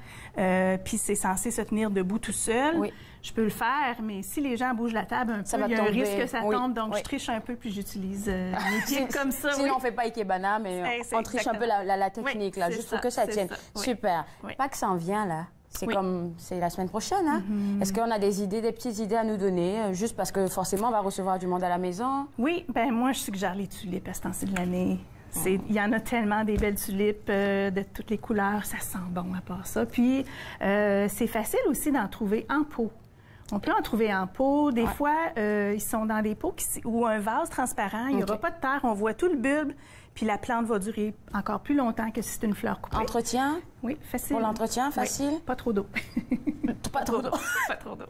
Speaker 16: puis c'est censé se tenir debout tout seul, je peux le faire, mais si les gens bougent la table un peu, il y a un risque que ça tombe, donc je triche un peu, puis j'utilise mes pieds comme ça.
Speaker 3: Sinon, on ne fait pas ikebana, mais on triche un peu la technique, là, juste pour que ça tienne. Super. Pas que ça en vient, là. C'est la semaine prochaine, hein? Est-ce qu'on a des petites idées à nous donner, juste parce que forcément, on va recevoir du monde à la maison?
Speaker 16: Oui, ben moi, je suggère les tulipes à ce temps-ci de l'année. Il y en a tellement des belles tulipes de toutes les couleurs, ça sent bon à part ça. Puis, c'est facile aussi d'en trouver en pot. On peut en trouver en pot. Des fois, ils sont dans des pots ou un vase transparent. Il n'y aura pas de terre. On voit tout le bulbe. Puis la plante va durer encore plus longtemps que si c'est une fleur coupée.
Speaker 3: Entretien?
Speaker 16: Oui, facile.
Speaker 3: Pour l'entretien, facile?
Speaker 16: Oui, pas trop d'eau.
Speaker 3: Pas trop d'eau.
Speaker 16: Pas trop d'eau.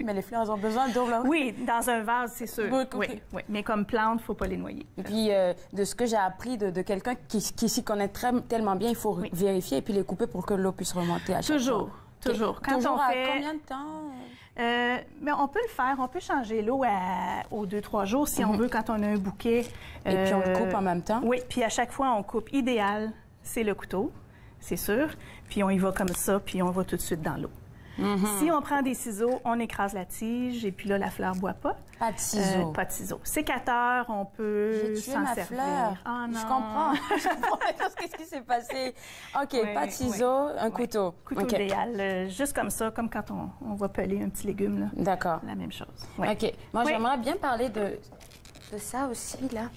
Speaker 3: Mais les fleurs, elles ont besoin d'eau, là?
Speaker 16: Oui, dans un vase, c'est sûr. Oui. Mais comme plante, il ne faut pas les noyer.
Speaker 3: Et puis, de ce que j'ai appris de quelqu'un qui s'y connaît tellement bien, il faut vérifier et puis les couper pour que l'eau puisse remonter à chaque fois.
Speaker 16: Toujours.
Speaker 3: Quand on fait... à combien de temps?
Speaker 16: Mais on peut le faire. On peut changer l'eau aux 2-3 jours si on veut, quand on a un bouquet.
Speaker 3: Et puis on le coupe en même temps?
Speaker 16: Oui, puis à chaque fois, on coupe. Idéal, c'est le couteau, c'est sûr. Puis on y va comme ça, puis on va tout de suite dans l'eau. Si on prend des ciseaux, on écrase la tige et puis là, la fleur ne boit pas.
Speaker 3: Pas de ciseaux.
Speaker 16: Pas de ciseaux. Sécateur, on peut s'en servir.
Speaker 3: Fleur.
Speaker 16: Oh, non.
Speaker 3: Je comprends. Qu'est-ce qui s'est passé? OK, pas de ciseaux, un couteau.
Speaker 16: Couteau idéal. Juste comme ça, comme quand on va peler un petit légume.
Speaker 3: D'accord.
Speaker 16: La même chose.
Speaker 3: OK. Moi, j'aimerais bien parler de ça aussi, là.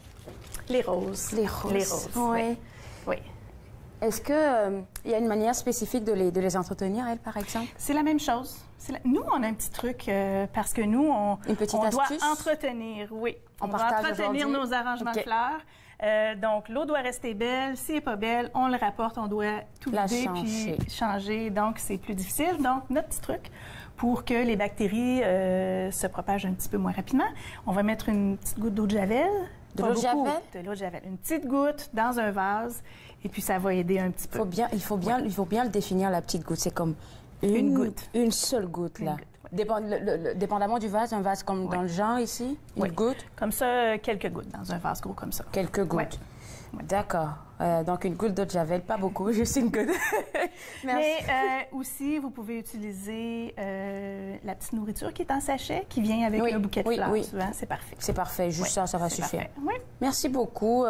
Speaker 16: Les roses.
Speaker 3: Les roses.
Speaker 16: Oui.
Speaker 3: Est-ce qu'il y a une manière spécifique de les entretenir, elles, par exemple?
Speaker 16: C'est la même chose. Nous, on a un petit truc parce que nous, on doit entretenir, oui. On doit entretenir nos arrangements de fleurs. Donc, l'eau doit rester belle. Si elle n'est pas belle, on le rapporte, on doit tout vider puis changer. Donc, c'est plus difficile. Donc, notre petit truc pour que les bactéries se propagent un petit peu moins rapidement, on va mettre une petite goutte d'eau de javel. De l'eau de javel? De l'eau de javel. Une petite goutte dans un vase et puis ça va aider un petit peu.
Speaker 3: Il faut bien le définir, la petite goutte. C'est comme une goutte. Une seule goutte, là. Dépendamment du vase, un vase comme dans le genre ici, une goutte?
Speaker 16: Comme ça, quelques gouttes dans un vase gros comme ça.
Speaker 3: Quelques gouttes. D'accord. Donc, une goutte d'eau de javel, pas beaucoup, juste une goutte.
Speaker 16: Mais aussi, vous pouvez utiliser la petite nourriture qui est en sachet, qui vient avec un bouquet de fleurs. Souvent, c'est parfait.
Speaker 3: C'est parfait, juste ça va suffire.
Speaker 16: Oui.
Speaker 3: Merci beaucoup.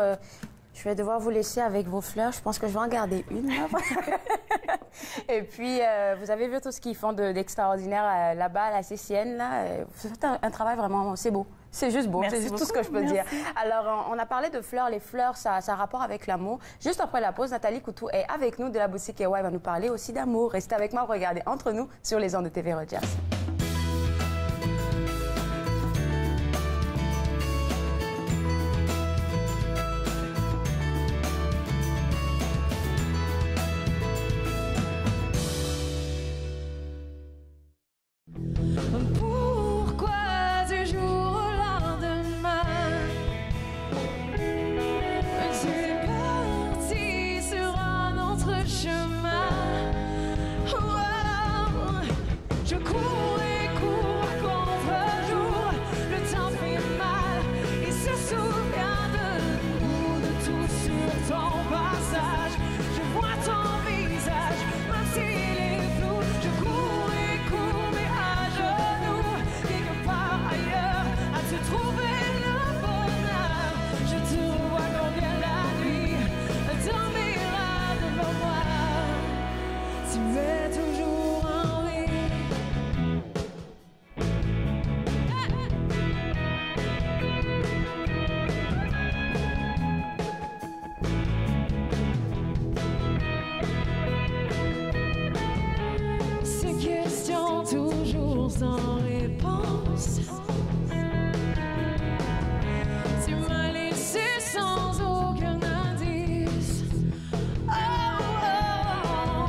Speaker 3: Je vais devoir vous laisser avec vos fleurs. Je pense que je vais en garder une. Et puis, vous avez vu tout ce qu'ils font d'extraordinaire là-bas, à la CCN. Vous faites un travail vraiment, c'est beau. C'est juste beau, c'est juste tout ce que je peux dire. Alors, on a parlé de fleurs. Les fleurs, ça a rapport avec l'amour. Juste après la pause, Nathalie Coutou est avec nous de la boutique EY. Elle va nous parler aussi d'amour. Restez avec moi, regardez Entre nous sur les ondes de TV Rogers.
Speaker 17: sans réponse. Tu m'as laissé sans aucun indice. Oh, oh,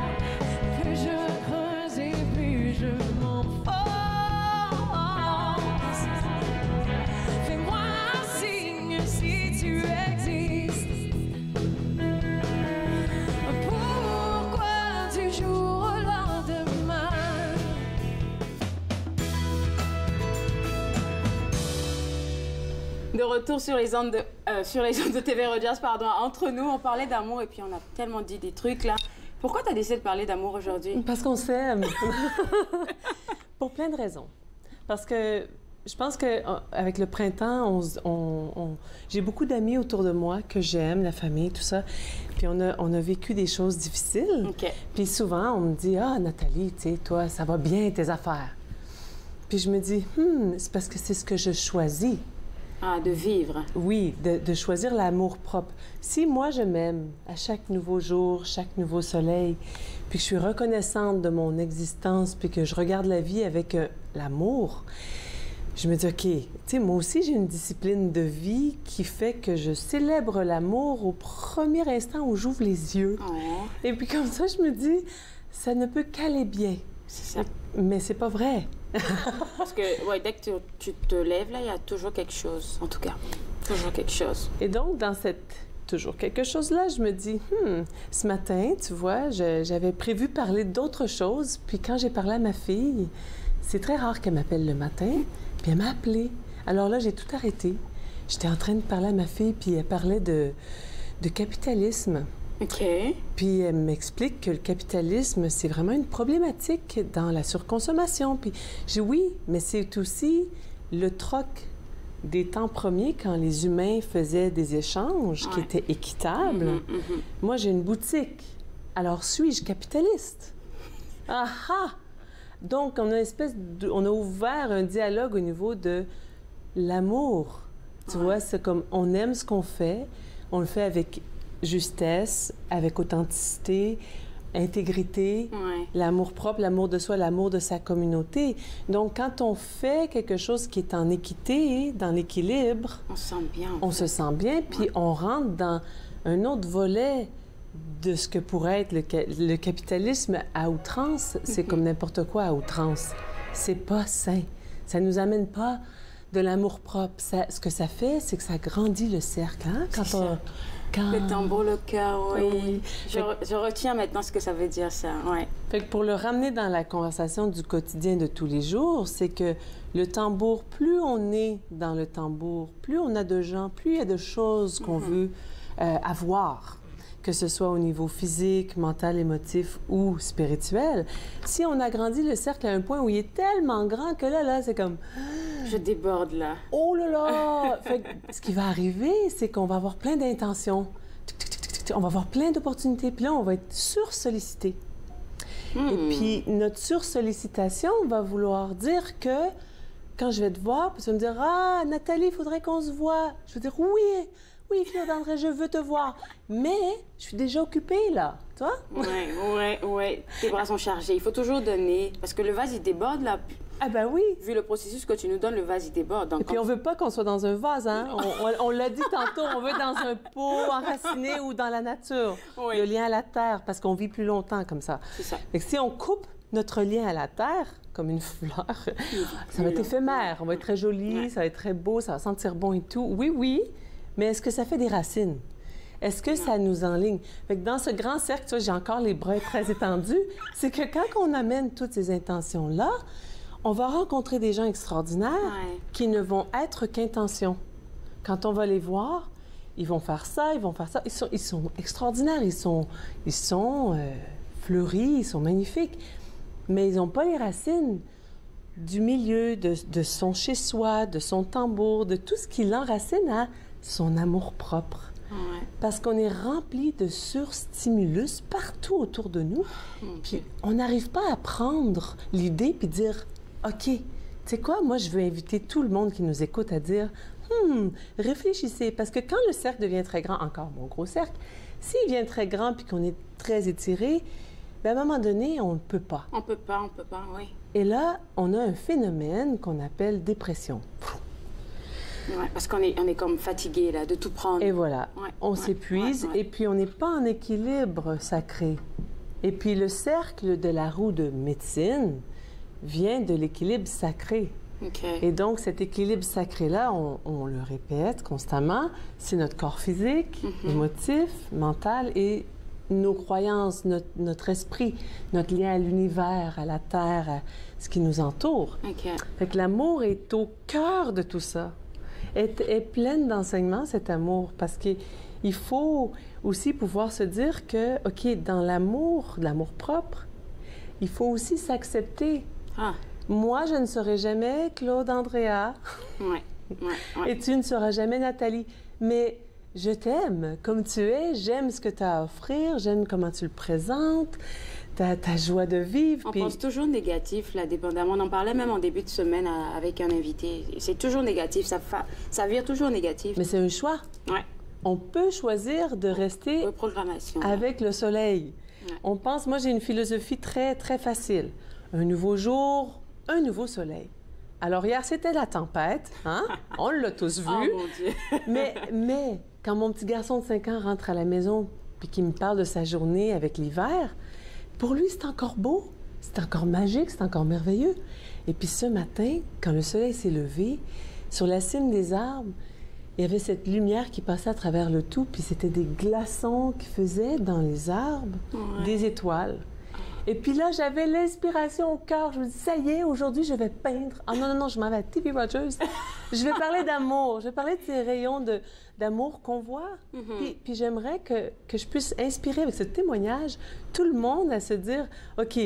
Speaker 17: plus je creuse et plus je m'enfonce. Fais-moi un signe si tu existes. Pourquoi du jour au lendemain?
Speaker 3: De retour sur les ondes de TV Rogers, pardon. Entre nous, on parlait d'amour et puis on a tellement dit des trucs là. Pourquoi tu as décidé de parler d'amour aujourd'hui?
Speaker 18: Parce qu'on s'aime. Pour plein de raisons. Parce que je pense qu'avec le printemps, j'ai beaucoup d'amis autour de moi que j'aime, la famille, tout ça. Puis on a vécu des choses difficiles.
Speaker 3: Okay.
Speaker 18: Puis souvent, on me dit « Ah, Nathalie, tu sais, toi, ça va bien, tes affaires. » Puis je me dis « c'est parce que c'est ce que je choisis. »
Speaker 3: Ah, de vivre.
Speaker 18: Oui, de choisir l'amour propre. Si moi, je m'aime à chaque nouveau jour, chaque nouveau soleil, puis que je suis reconnaissante de mon existence, puis que je regarde la vie avec l'amour, je me dis, OK, tu sais, moi aussi, j'ai une discipline de vie qui fait que je célèbre l'amour au premier instant où j'ouvre les yeux.
Speaker 3: Oh.
Speaker 18: Et puis comme ça, je me dis, ça ne peut qu'aller bien.
Speaker 3: C'est ça.
Speaker 18: Mais c'est pas vrai.
Speaker 3: Parce que ouais, dès que tu te lèves, là, il y a toujours quelque chose, en tout cas. Toujours quelque chose.
Speaker 18: Et donc, dans cette toujours quelque chose-là, je me dis, ce matin, tu vois, j'avais prévu parler d'autres choses. Puis quand j'ai parlé à ma fille, c'est très rare qu'elle m'appelle le matin, puis elle m'a appelée. Alors là, j'ai tout arrêté. J'étais en train de parler à ma fille, puis elle parlait de capitalisme.
Speaker 3: OK.
Speaker 18: Puis elle m'explique que le capitalisme, c'est vraiment une problématique dans la surconsommation. Puis j'ai dit oui, mais c'est aussi le troc des temps premiers quand les humains faisaient des échanges qui étaient équitables. Moi, j'ai une boutique. Alors, suis-je capitaliste? Ah ah! Donc, on a ouvert un dialogue au niveau de l'amour. Tu vois, c'est comme on aime ce qu'on fait, on le fait avec justesse, avec authenticité, intégrité, l'amour-propre, l'amour de soi, l'amour de sa communauté. Donc, quand on fait quelque chose qui est en équité, dans l'équilibre,
Speaker 3: on se sent bien.
Speaker 18: On se sent bien, puis on rentre dans un autre volet de ce que pourrait être le capitalisme à outrance. C'est comme n'importe quoi à outrance. C'est pas sain. Ça nous amène pas de l'amour-propre. Ce que ça fait, c'est que ça grandit le cercle. Hein?
Speaker 3: Le tambour, le cœur, oui. Je retiens maintenant ce que ça veut dire, ça. Ouais.
Speaker 18: Fait que pour le ramener dans la conversation du quotidien de tous les jours, c'est que le tambour, plus on est dans le tambour, plus on a de gens, plus il y a de choses qu'on veut avoir, que ce soit au niveau physique, mental, émotif ou spirituel. Si on agrandit le cercle à un point où il est tellement grand que là, c'est comme...
Speaker 3: Je déborde, là.
Speaker 18: Oh là là! Fait que ce qui va arriver, c'est qu'on va avoir plein d'intentions. On va avoir plein d'opportunités. Puis là, on va être sursollicité. Et puis, notre sursollicitation va vouloir dire que quand je vais te voir, puis tu vas me dire « Ah, Nathalie, il faudrait qu'on se voit. » Je vais dire « Oui, Claude-André, je veux te voir. » Mais je suis déjà occupée, là. Tu vois?
Speaker 3: Oui. Tes bras sont chargés. Il faut toujours donner. Parce que le vase, il déborde, là.
Speaker 18: Ah ben oui.
Speaker 3: Vu le processus que tu nous donnes, le vase, il déborde. Donc,
Speaker 18: et puis, on veut pas qu'on soit dans un vase, hein? On l'a dit tantôt, on veut dans un pot enraciné ou dans la nature. Le lien à la terre, parce qu'on vit plus longtemps comme ça.
Speaker 3: C'est ça.
Speaker 18: Fait que si on coupe notre lien à la terre, comme une fleur, ça va être éphémère. On va être très joli, ça va être très beau, ça va sentir bon et tout. Oui, mais est-ce que ça fait des racines? Est-ce que ça nous enligne? Fait que dans ce grand cercle, tu vois, j'ai encore les bras très étendus, c'est que quand on amène toutes ces intentions-là, on va rencontrer des gens extraordinaires qui ne vont être qu'intentions. Quand on va les voir, ils vont faire ça, ils vont faire ça. Ils sont extraordinaires, ils sont fleuris, ils sont magnifiques, mais ils n'ont pas les racines du milieu, de son chez-soi, de son tambour, de tout ce qui l'enracine à son amour-propre. Parce qu'on est rempli de surstimulus partout autour de nous, puis on n'arrive pas à prendre l'idée puis dire OK, tu sais quoi, moi, je veux inviter tout le monde qui nous écoute à dire réfléchissez, parce que quand le cercle devient très grand, encore mon gros cercle, s'il devient très grand puis qu'on est très étiré, bien, à un moment donné, on ne peut pas.
Speaker 3: On peut pas, oui.
Speaker 18: Et là, on a un phénomène qu'on appelle dépression.
Speaker 3: Oui, parce qu'on est comme fatigué, là, de tout prendre.
Speaker 18: Et voilà, on s'épuise et puis on n'est pas en équilibre sacré. Et puis le cercle de la roue de médecine vient de l'équilibre sacré. Et donc, cet équilibre sacré-là, on le répète constamment, c'est notre corps physique, émotif, mental et nos croyances, notre esprit, notre lien à l'univers, à la terre, à ce qui nous entoure. Fait que l'amour est au cœur de tout ça. Est pleine d'enseignements, cet amour, parce qu'il faut aussi pouvoir se dire que, OK, dans l'amour propre, il faut aussi s'accepter. Moi, je ne serai jamais Claude Andrea. Et tu ne seras jamais Nathalie. Mais je t'aime comme tu es, j'aime ce que tu as à offrir, j'aime comment tu le présentes, ta joie de vivre.
Speaker 3: On pense toujours négatif, là, dépendamment. On en parlait même en début de semaine avec un invité. C'est toujours négatif, ça vire toujours négatif.
Speaker 18: Mais c'est un choix. On peut choisir de rester avec le soleil. On pense, moi j'ai une philosophie très, très facile. Un nouveau jour, un nouveau soleil. Alors hier, c'était la tempête, hein? On l'a tous vu.
Speaker 3: Oh mon Dieu!
Speaker 18: mais quand mon petit garçon de 5 ans rentre à la maison puis qu'il me parle de sa journée avec l'hiver, pour lui, c'est encore beau, c'est encore magique, c'est encore merveilleux. Et puis ce matin, quand le soleil s'est levé, sur la cime des arbres, il y avait cette lumière qui passait à travers le tout, puis c'était des glaçons qui faisaient dans les arbres des étoiles. Et puis là, j'avais l'inspiration au cœur. Je me dis, ça y est, aujourd'hui, je vais peindre. Ah non, je m'en vais à TV Rogers. Je vais parler d'amour. Je vais parler de ces rayons d'amour qu'on voit. Puis j'aimerais que je puisse inspirer avec ce témoignage tout le monde à se dire, OK,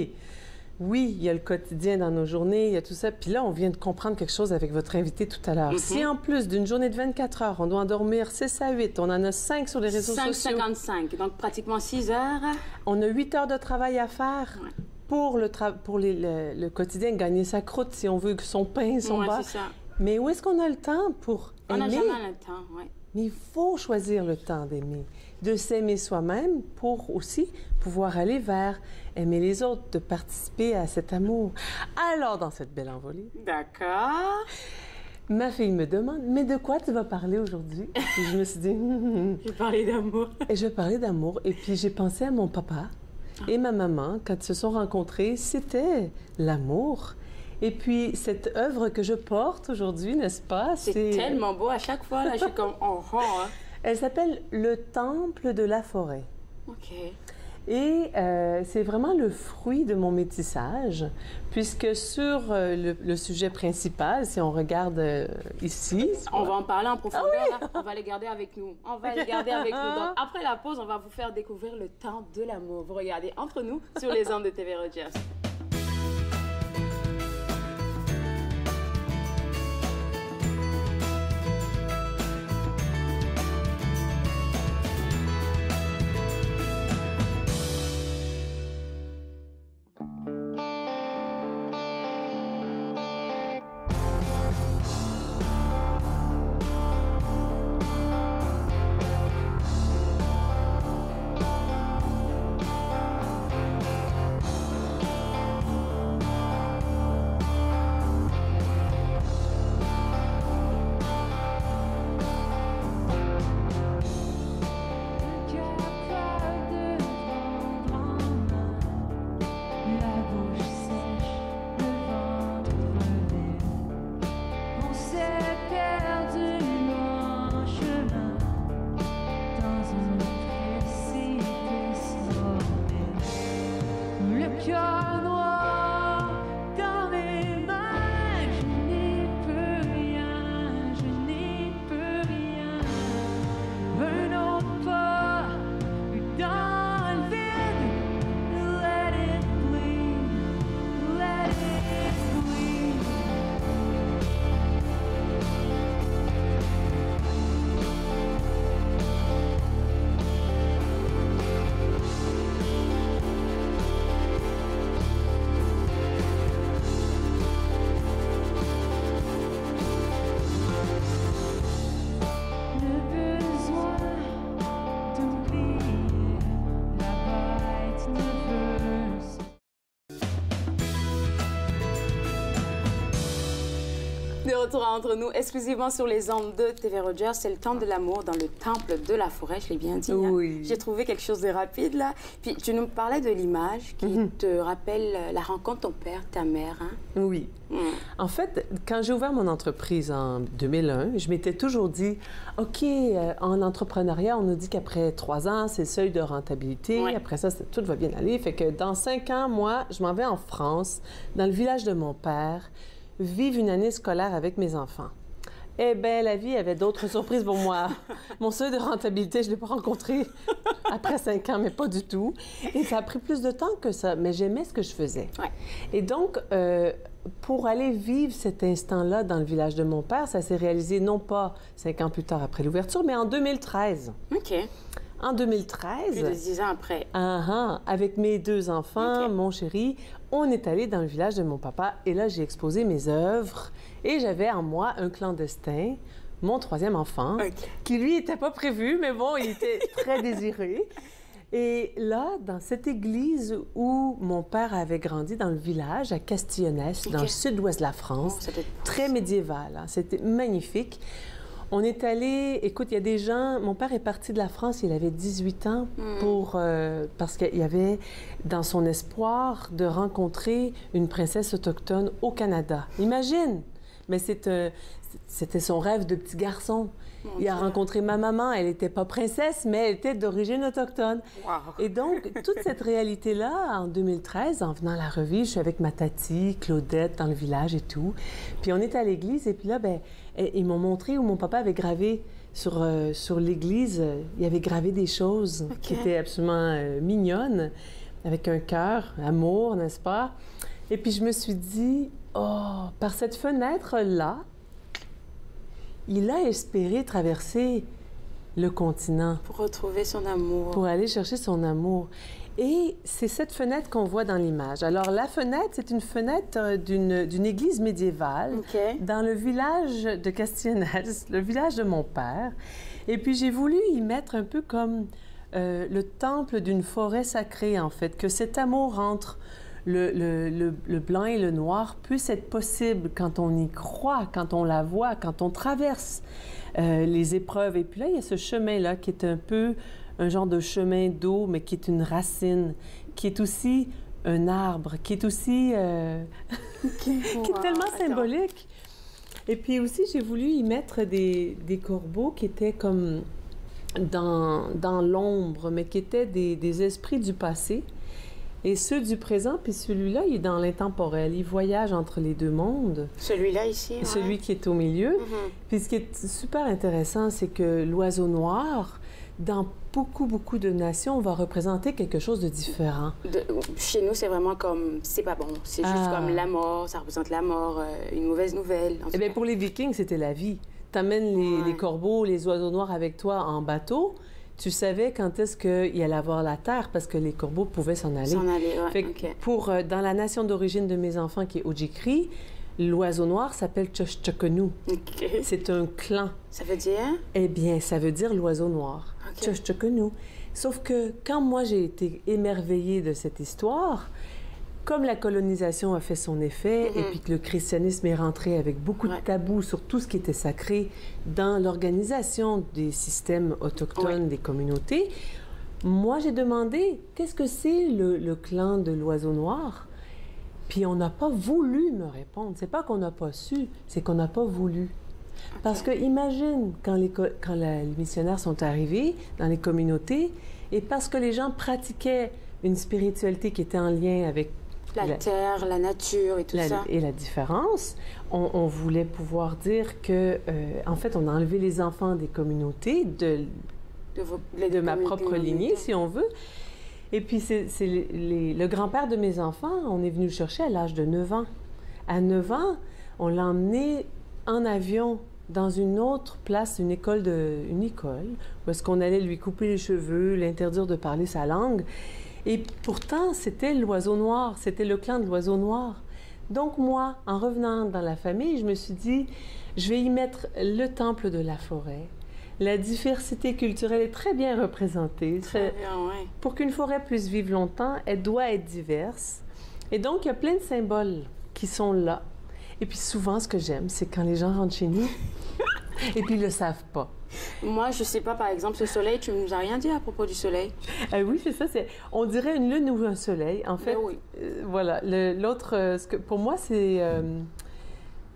Speaker 18: oui, il y a le quotidien dans nos journées, il y a tout ça. Puis là, on vient de comprendre quelque chose avec votre invité tout à l'heure. Si en plus d'une journée de 24 heures, on doit en dormir 6 à 8, on en a 5 sur les réseaux sociaux.
Speaker 3: 5,55, donc pratiquement 6 heures.
Speaker 18: On a 8 heures de travail à faire pour le quotidien, gagner sa croûte, si on veut, son pain, son beurre. Mais où est-ce qu'on a le temps pour aimer?
Speaker 3: On n'a jamais le temps,
Speaker 18: Mais il faut choisir le temps d'aimer, de s'aimer soi-même pour aussi pouvoir aller vers aimer les autres, de participer à cet amour. Alors, dans cette belle envolée...
Speaker 3: D'accord.
Speaker 18: Ma fille me demande, mais de quoi tu vas parler aujourd'hui? Et je me suis dit...
Speaker 3: Je vais parler d'amour.
Speaker 18: Et je vais parler d'amour. Et puis, j'ai pensé à mon papa et ma maman, quand ils se sont rencontrés, c'était l'amour. Et puis, cette œuvre que je porte aujourd'hui, n'est-ce pas?
Speaker 3: C'est tellement beau à chaque fois, là, je suis comme en rang. Hein.
Speaker 18: Elle s'appelle Le Temple de la forêt.
Speaker 3: OK.
Speaker 18: Et c'est vraiment le fruit de mon métissage, puisque sur le sujet principal, si on regarde ici...
Speaker 3: On va en parler en profondeur, là. On va les garder avec nous. On va les garder avec nous. Donc, après la pause, on va vous faire découvrir le temps de l'amour. Vous regardez Entre nous sur les ondes de TV Rogers. De retour à Entre nous, exclusivement sur les ondes de TV Rogers, c'est le temps de l'amour dans le temple de la forêt, je l'ai bien dit.
Speaker 18: Oui.
Speaker 3: Hein? J'ai trouvé quelque chose de rapide là. Puis tu nous parlais de l'image qui te rappelle la rencontre de ton père, ta mère. Hein?
Speaker 18: Oui. En fait, quand j'ai ouvert mon entreprise en 2001, je m'étais toujours dit, OK, en entrepreneuriat, on nous dit qu'après 3 ans, c'est le seuil de rentabilité. Ouais. Après ça, tout va bien aller. Fait que dans 5 ans, moi, je m'en vais en France, dans le village de mon père, vivre une année scolaire avec mes enfants. Eh bien, la vie avait d'autres surprises pour moi. Mon seuil de rentabilité, je ne l'ai pas rencontré après 5 ans, mais pas du tout. Et ça a pris plus de temps que ça, mais j'aimais ce que je faisais. Ouais. Et donc, pour aller vivre cet instant-là dans le village de mon père, ça s'est réalisé non pas 5 ans plus tard après l'ouverture, mais en 2013.
Speaker 3: OK.
Speaker 18: En 2013...
Speaker 3: Plus de 10 ans après.
Speaker 18: Avec mes 2 enfants, mon chéri, on est allé dans le village de mon papa et là, j'ai exposé mes œuvres et j'avais en moi un clandestin, mon 3e enfant, qui lui n'était pas prévu, mais bon, il était très désiré. Et là, dans cette église où mon père avait grandi, dans le village, à Castillonnès, dans le sud-ouest de la France, très médiéval, hein, c'était magnifique. On est allé, écoute, il y a des gens, mon père est parti de la France, il avait 18 ans parce qu'il y avait dans son espoir de rencontrer une princesse autochtone au Canada. Imagine! Mais c'était son rêve de petit garçon. Il a rencontré ma maman, elle n'était pas princesse, mais elle était d'origine autochtone. Wow. Et donc, toute cette réalité-là, en 2013, en venant la revivre, je suis avec ma tati, Claudette, dans le village et tout. Puis on est à l'église, et puis là, ben, ils m'ont montré où mon papa avait gravé sur l'église, il avait gravé des choses qui étaient absolument mignonnes, avec un cœur, amour, n'est-ce pas? Et puis je me suis dit, oh, par cette fenêtre-là, il a espéré traverser le continent.
Speaker 3: Pour retrouver son amour.
Speaker 18: Pour aller chercher son amour. Et c'est cette fenêtre qu'on voit dans l'image. Alors, la fenêtre, c'est une fenêtre d'une église médiévale dans le village de Castionnels, le village de mon père. Et puis, j'ai voulu y mettre un peu comme le temple d'une forêt sacrée, en fait, que cet amour entre le blanc et le noir puisse être possible quand on y croit, quand on la voit, quand on traverse les épreuves. Et puis là, il y a ce chemin-là qui est un peu un genre de chemin d'eau, mais qui est une racine, qui est aussi un arbre, qui est aussi... qui est tellement symbolique. Et puis aussi, j'ai voulu y mettre des corbeaux qui étaient comme dans l'ombre, mais qui étaient des esprits du passé. Et ceux du présent, puis celui-là, il est dans l'intemporel. Il voyage entre les deux mondes.
Speaker 3: Celui-là ici, ouais.
Speaker 18: Celui qui est au milieu. Puis ce qui est super intéressant, c'est que l'oiseau noir, dans beaucoup de nations, va représenter quelque chose de différent.
Speaker 3: Chez nous, c'est vraiment comme, c'est pas bon. C'est juste comme la mort, ça représente la mort, une mauvaise nouvelle.
Speaker 18: Eh bien, pour les Vikings, c'était la vie. T'amènes les corbeaux, les oiseaux noirs avec toi en bateau. Tu savais quand est-ce qu'il allait avoir la terre parce que les corbeaux pouvaient s'en aller. Fait que dans la nation d'origine de mes enfants, qui est Ojikri, l'oiseau noir s'appelle Tchochtchokonou. C'est un clan.
Speaker 3: Ça veut dire?
Speaker 18: Eh bien, ça veut dire l'oiseau noir. Tchochtchokonou. Sauf que quand moi, j'ai été émerveillée de cette histoire, comme la colonisation a fait son effet et puis que le christianisme est rentré avec beaucoup de tabous sur tout ce qui était sacré dans l'organisation des systèmes autochtones des communautés, moi, j'ai demandé qu'est-ce que c'est le clan de l'oiseau noir? Puis on n'a pas voulu me répondre. C'est pas qu'on n'a pas su, c'est qu'on n'a pas voulu. Parce que imagine quand les missionnaires sont arrivés dans les communautés et parce que les gens pratiquaient une spiritualité qui était en lien avec
Speaker 3: la terre, la nature et tout ça.
Speaker 18: Et la différence, on voulait pouvoir dire que, en fait, on a enlevé les enfants des communautés, de ma propre lignée, si on veut. Et puis, c'est le grand-père de mes enfants, on est venu le chercher à l'âge de 9 ans. À 9 ans, on l'a emmené en avion dans une autre place, une école, où est-ce qu'on allait lui couper les cheveux, l'interdire de parler sa langue. Et pourtant, c'était l'oiseau noir, c'était le clan de l'oiseau noir. Donc moi, en revenant dans la famille, je me suis dit, je vais y mettre le temple de la forêt. La diversité culturelle est très bien représentée.
Speaker 3: Très bien, oui.
Speaker 18: Pour qu'une forêt puisse vivre longtemps, elle doit être diverse. Et donc, il y a plein de symboles qui sont là. Et puis souvent, ce que j'aime, c'est quand les gens rentrent chez nous et puis ils ne le savent pas.
Speaker 3: Moi, je ne sais pas, par exemple, ce soleil, tu ne nous as rien dit à propos du soleil.
Speaker 18: Oui, c'est ça. On dirait une lune ou un soleil. En fait, voilà. L'autre, pour moi, c'est...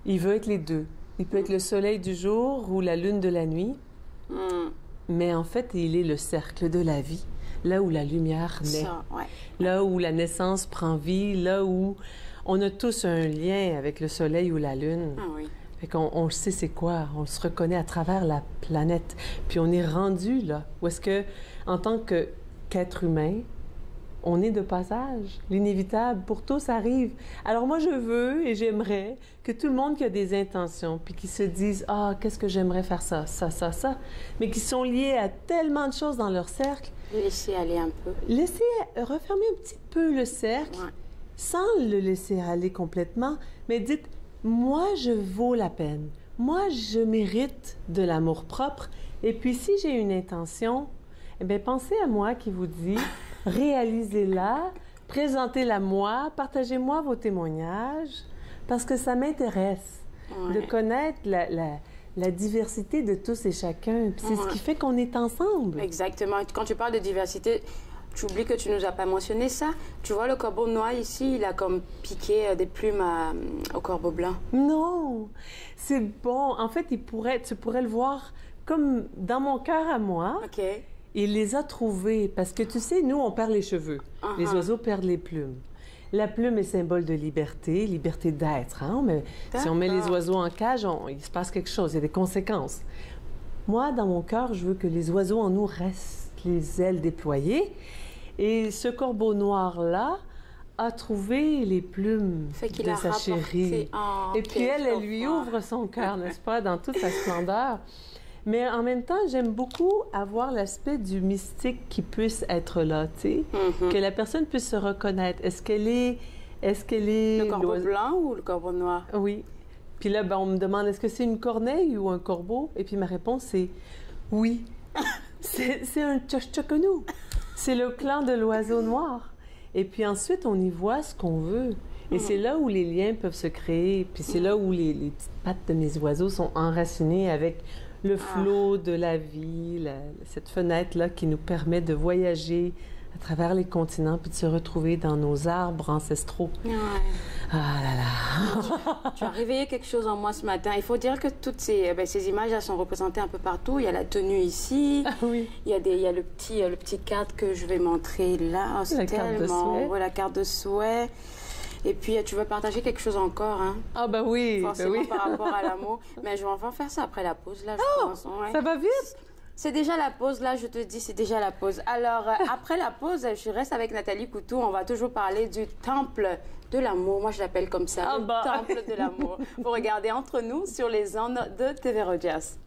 Speaker 18: il veut être les deux. Il peut être le soleil du jour ou la lune de la nuit. Mais en fait, il est le cercle de la vie. Là où la lumière naît.
Speaker 3: Ça, ouais.
Speaker 18: Là où la naissance prend vie. Là où on a tous un lien avec le soleil ou la lune.
Speaker 3: Ah oui.
Speaker 18: Fait qu'on sait c'est quoi, on se reconnaît à travers la planète. Puis on est rendu là, où est-ce que, en tant qu'être humain, on est de passage. L'inévitable, pour tous, arrive. Alors moi, je veux et j'aimerais que tout le monde qui a des intentions, puis qui se disent « Ah, qu'est-ce que j'aimerais faire ça, mais qui sont liés à tellement de choses dans leur cercle.
Speaker 3: Laisser aller un peu.
Speaker 18: Laisser refermer un petit peu le cercle, sans le laisser aller complètement, mais dites moi, je vaux la peine. Moi, je mérite de l'amour-propre. Et puis, si j'ai une intention, eh bien, pensez à moi qui vous dit, réalisez-la, présentez-la moi, partagez-moi vos témoignages, parce que ça m'intéresse de connaître la diversité de tous et chacun. Puis c'est ce qui fait qu'on est ensemble.
Speaker 3: Exactement. Quand tu parles de diversité, tu oublies que tu nous as pas mentionné ça. Tu vois, le corbeau noir ici, il a comme piqué des plumes au corbeau blanc.
Speaker 18: Non, c'est bon. En fait, tu pourrais le voir comme dans mon cœur à moi.
Speaker 3: OK.
Speaker 18: Il les a trouvés parce que, tu sais, nous, on perd les cheveux. Les oiseaux perdent les plumes. La plume est symbole de liberté, liberté d'être. Hein? Mais si on met les oiseaux en cage, il se passe quelque chose, il y a des conséquences. Moi, dans mon cœur, je veux que les oiseaux en nous restent, les ailes déployées. Et ce corbeau noir-là a trouvé les plumes de sa chérie. Et puis elle lui ouvre son cœur, n'est-ce pas, dans toute sa splendeur. Mais en même temps, j'aime beaucoup avoir l'aspect du mystique qui puisse être là, tu sais, que la personne puisse se reconnaître. Est-ce qu'elle est...
Speaker 3: Le corbeau blanc ou le corbeau noir?
Speaker 18: Oui. Puis là, ben, on me demande, est-ce que c'est une corneille ou un corbeau? Et puis ma réponse, c'est oui. C'est un tchochchokonou. C'est le clan de l'oiseau noir. Et puis ensuite, on y voit ce qu'on veut. Et c'est là où les liens peuvent se créer. Puis c'est là où les petites pattes de mes oiseaux sont enracinées avec le flot de la vie, cette fenêtre-là qui nous permet de voyager à travers les continents puis de se retrouver dans nos arbres ancestraux.
Speaker 3: Ouais.
Speaker 18: Ah là là!
Speaker 3: Tu as réveillé quelque chose en moi ce matin. Il faut dire que toutes ces images elles sont représentées un peu partout. Il y a la tenue ici.
Speaker 18: Oui.
Speaker 3: Il y a le petit cadre que je vais montrer là. Oh,
Speaker 18: la carte de souhait.
Speaker 3: Ouais, la carte de souhait. Et puis, tu veux partager quelque chose encore, hein?
Speaker 18: Ah, ben oui!
Speaker 3: Forcément,
Speaker 18: ben oui.
Speaker 3: par rapport à l'amour. Mais je vais enfin faire ça après la pause, là, je pense. Ouais.
Speaker 18: Ça va vite?
Speaker 3: C'est déjà la pause, là, je te dis, c'est déjà la pause. Alors, après la pause, je reste avec Nathalie Coutou. On va toujours parler du temple de l'amour. Moi, je l'appelle comme ça, le temple de l'amour. Vous regardez Entre nous sur les ondes de TV Rogers.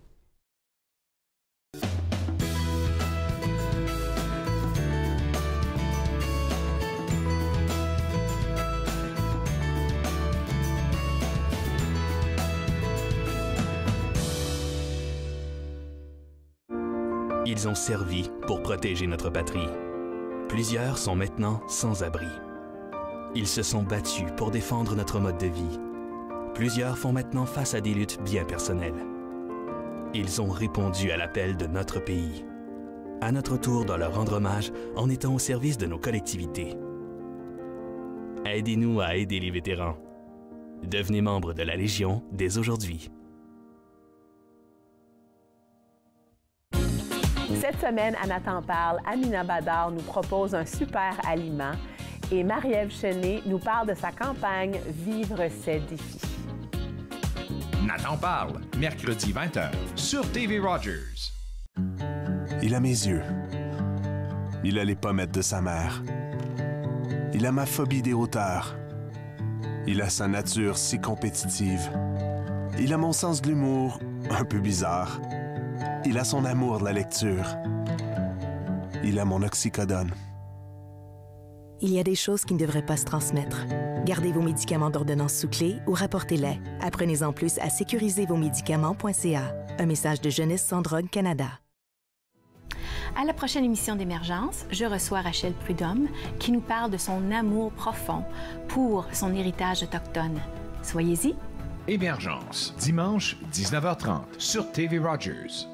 Speaker 19: Ils ont servi pour protéger notre patrie. Plusieurs sont maintenant sans abri. Ils se sont battus pour défendre notre mode de vie. Plusieurs font maintenant face à des luttes bien personnelles. Ils ont répondu à l'appel de notre pays. À notre tour de leur rendre hommage en étant au service de nos collectivités. Aidez-nous à aider les vétérans. Devenez membre de la Légion dès aujourd'hui.
Speaker 20: Cette semaine, à Nathan parle, Amina Badar nous propose un super aliment et Marie-Ève Chenet nous parle de sa campagne Vivre ses défis.
Speaker 6: Nathan parle, mercredi 20h, sur TV Rogers.
Speaker 21: Il a mes yeux. Il a les pommettes de sa mère. Il a ma phobie des hauteurs. Il a sa nature si compétitive. Il a mon sens de l'humour un peu bizarre. Il a son amour de la lecture. Il a mon oxycodone.
Speaker 1: Il y a des choses qui ne devraient pas se transmettre. Gardez vos médicaments d'ordonnance sous clé ou rapportez-les. Apprenez-en plus à sécurisezvosmédicaments.ca. Un message de Jeunesse sans drogue Canada.
Speaker 22: À la prochaine émission d'Émergence, je reçois Rachel Prudhomme qui nous parle de son amour profond pour son héritage autochtone. Soyez-y.
Speaker 6: Émergence, dimanche 19h30 sur TV Rogers.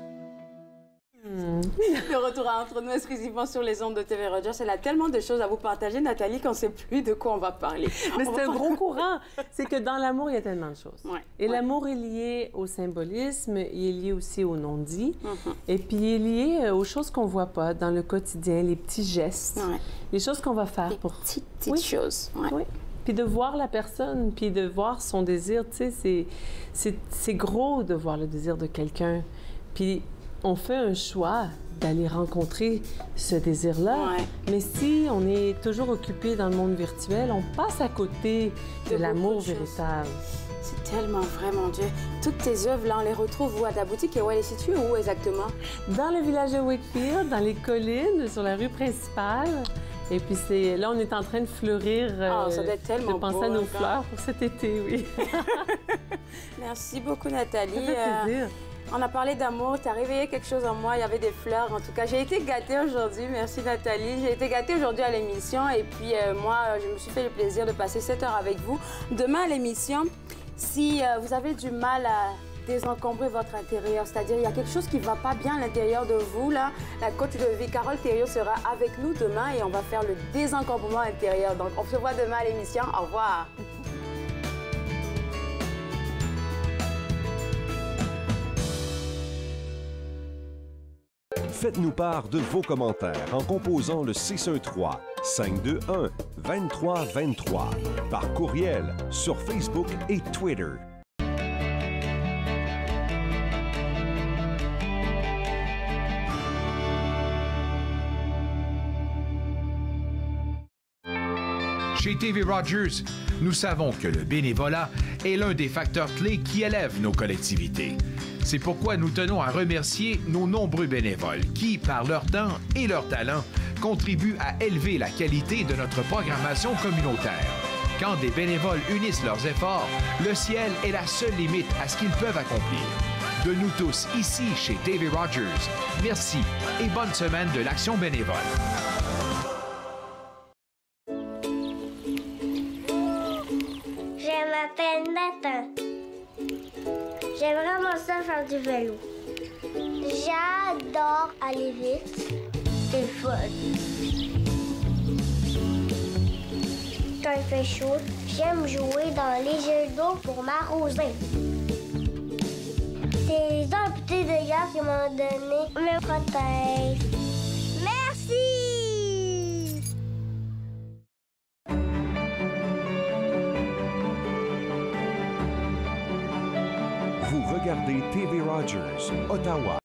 Speaker 3: Le retour à Entre nous exclusivement sur les ondes de TV Rogers. Elle a tellement de choses à vous partager, Nathalie, qu'on ne sait plus de quoi on va parler.
Speaker 18: Mais c'est un gros courant. C'est que dans l'amour, il y a tellement de choses. Ouais. Et l'amour est lié au symbolisme, il est lié aussi au non-dit. Et puis, il est lié aux choses qu'on ne voit pas dans le quotidien, les petits gestes, les choses qu'on va faire pour...
Speaker 3: Petites choses.
Speaker 18: Oui. Puis de voir la personne, puis de voir son désir, tu sais, c'est gros de voir le désir de quelqu'un. Puis on fait un choix d'aller rencontrer ce désir-là. Mais si on est toujours occupé dans le monde virtuel, on passe à côté de l'amour véritable.
Speaker 3: C'est tellement vrai, mon Dieu. Toutes tes œuvres, là, on les retrouve où à ta boutique? Et où elle est située? Où exactement?
Speaker 18: Dans le village de Wakefield, dans les collines, sur la rue principale. Et puis là, on est en train de fleurir,
Speaker 3: ça doit être tellement
Speaker 18: de penser
Speaker 3: beau,
Speaker 18: à nos fleurs pour cet été, oui.
Speaker 3: Merci beaucoup, Nathalie.
Speaker 18: Ça fait plaisir.
Speaker 3: On a parlé d'amour, tu as réveillé quelque chose en moi, il y avait des fleurs en tout cas. J'ai été gâtée aujourd'hui, merci Nathalie. J'ai été gâtée aujourd'hui à l'émission et puis moi, je me suis fait le plaisir de passer 7 heures avec vous. Demain à l'émission, si vous avez du mal à désencombrer votre intérieur, c'est-à-dire il y a quelque chose qui ne va pas bien à l'intérieur de vous, là, la coach de vie Carole Thériault sera avec nous demain et on va faire le désencombrement intérieur. Donc on se voit demain à l'émission. Au revoir.
Speaker 2: Faites-nous part de vos commentaires en composant le 613-521-2323 par courriel sur Facebook et Twitter.
Speaker 6: Chez TV Rogers, Nous savons que le bénévolat est l'un des facteurs clés qui élèvent nos collectivités. C'est pourquoi nous tenons à remercier nos nombreux bénévoles qui, par leur temps et leur talent, contribuent à élever la qualité de notre programmation communautaire. Quand des bénévoles unissent leurs efforts, le ciel est la seule limite à ce qu'ils peuvent accomplir. De nous tous ici chez TV Rogers, merci et bonne semaine de l'Action bénévole.
Speaker 7: Je m'appelle Nathan. J'aime vraiment ça faire du vélo. J'adore aller vite. C'est le fun. Quand il fait chaud, j'aime jouer dans les jeux d'eau pour m'arroser. C'est les amputés de gaz qui m'ont donné mes prothèses. Merci!
Speaker 2: Vous regardez TV Rogers, Ottawa.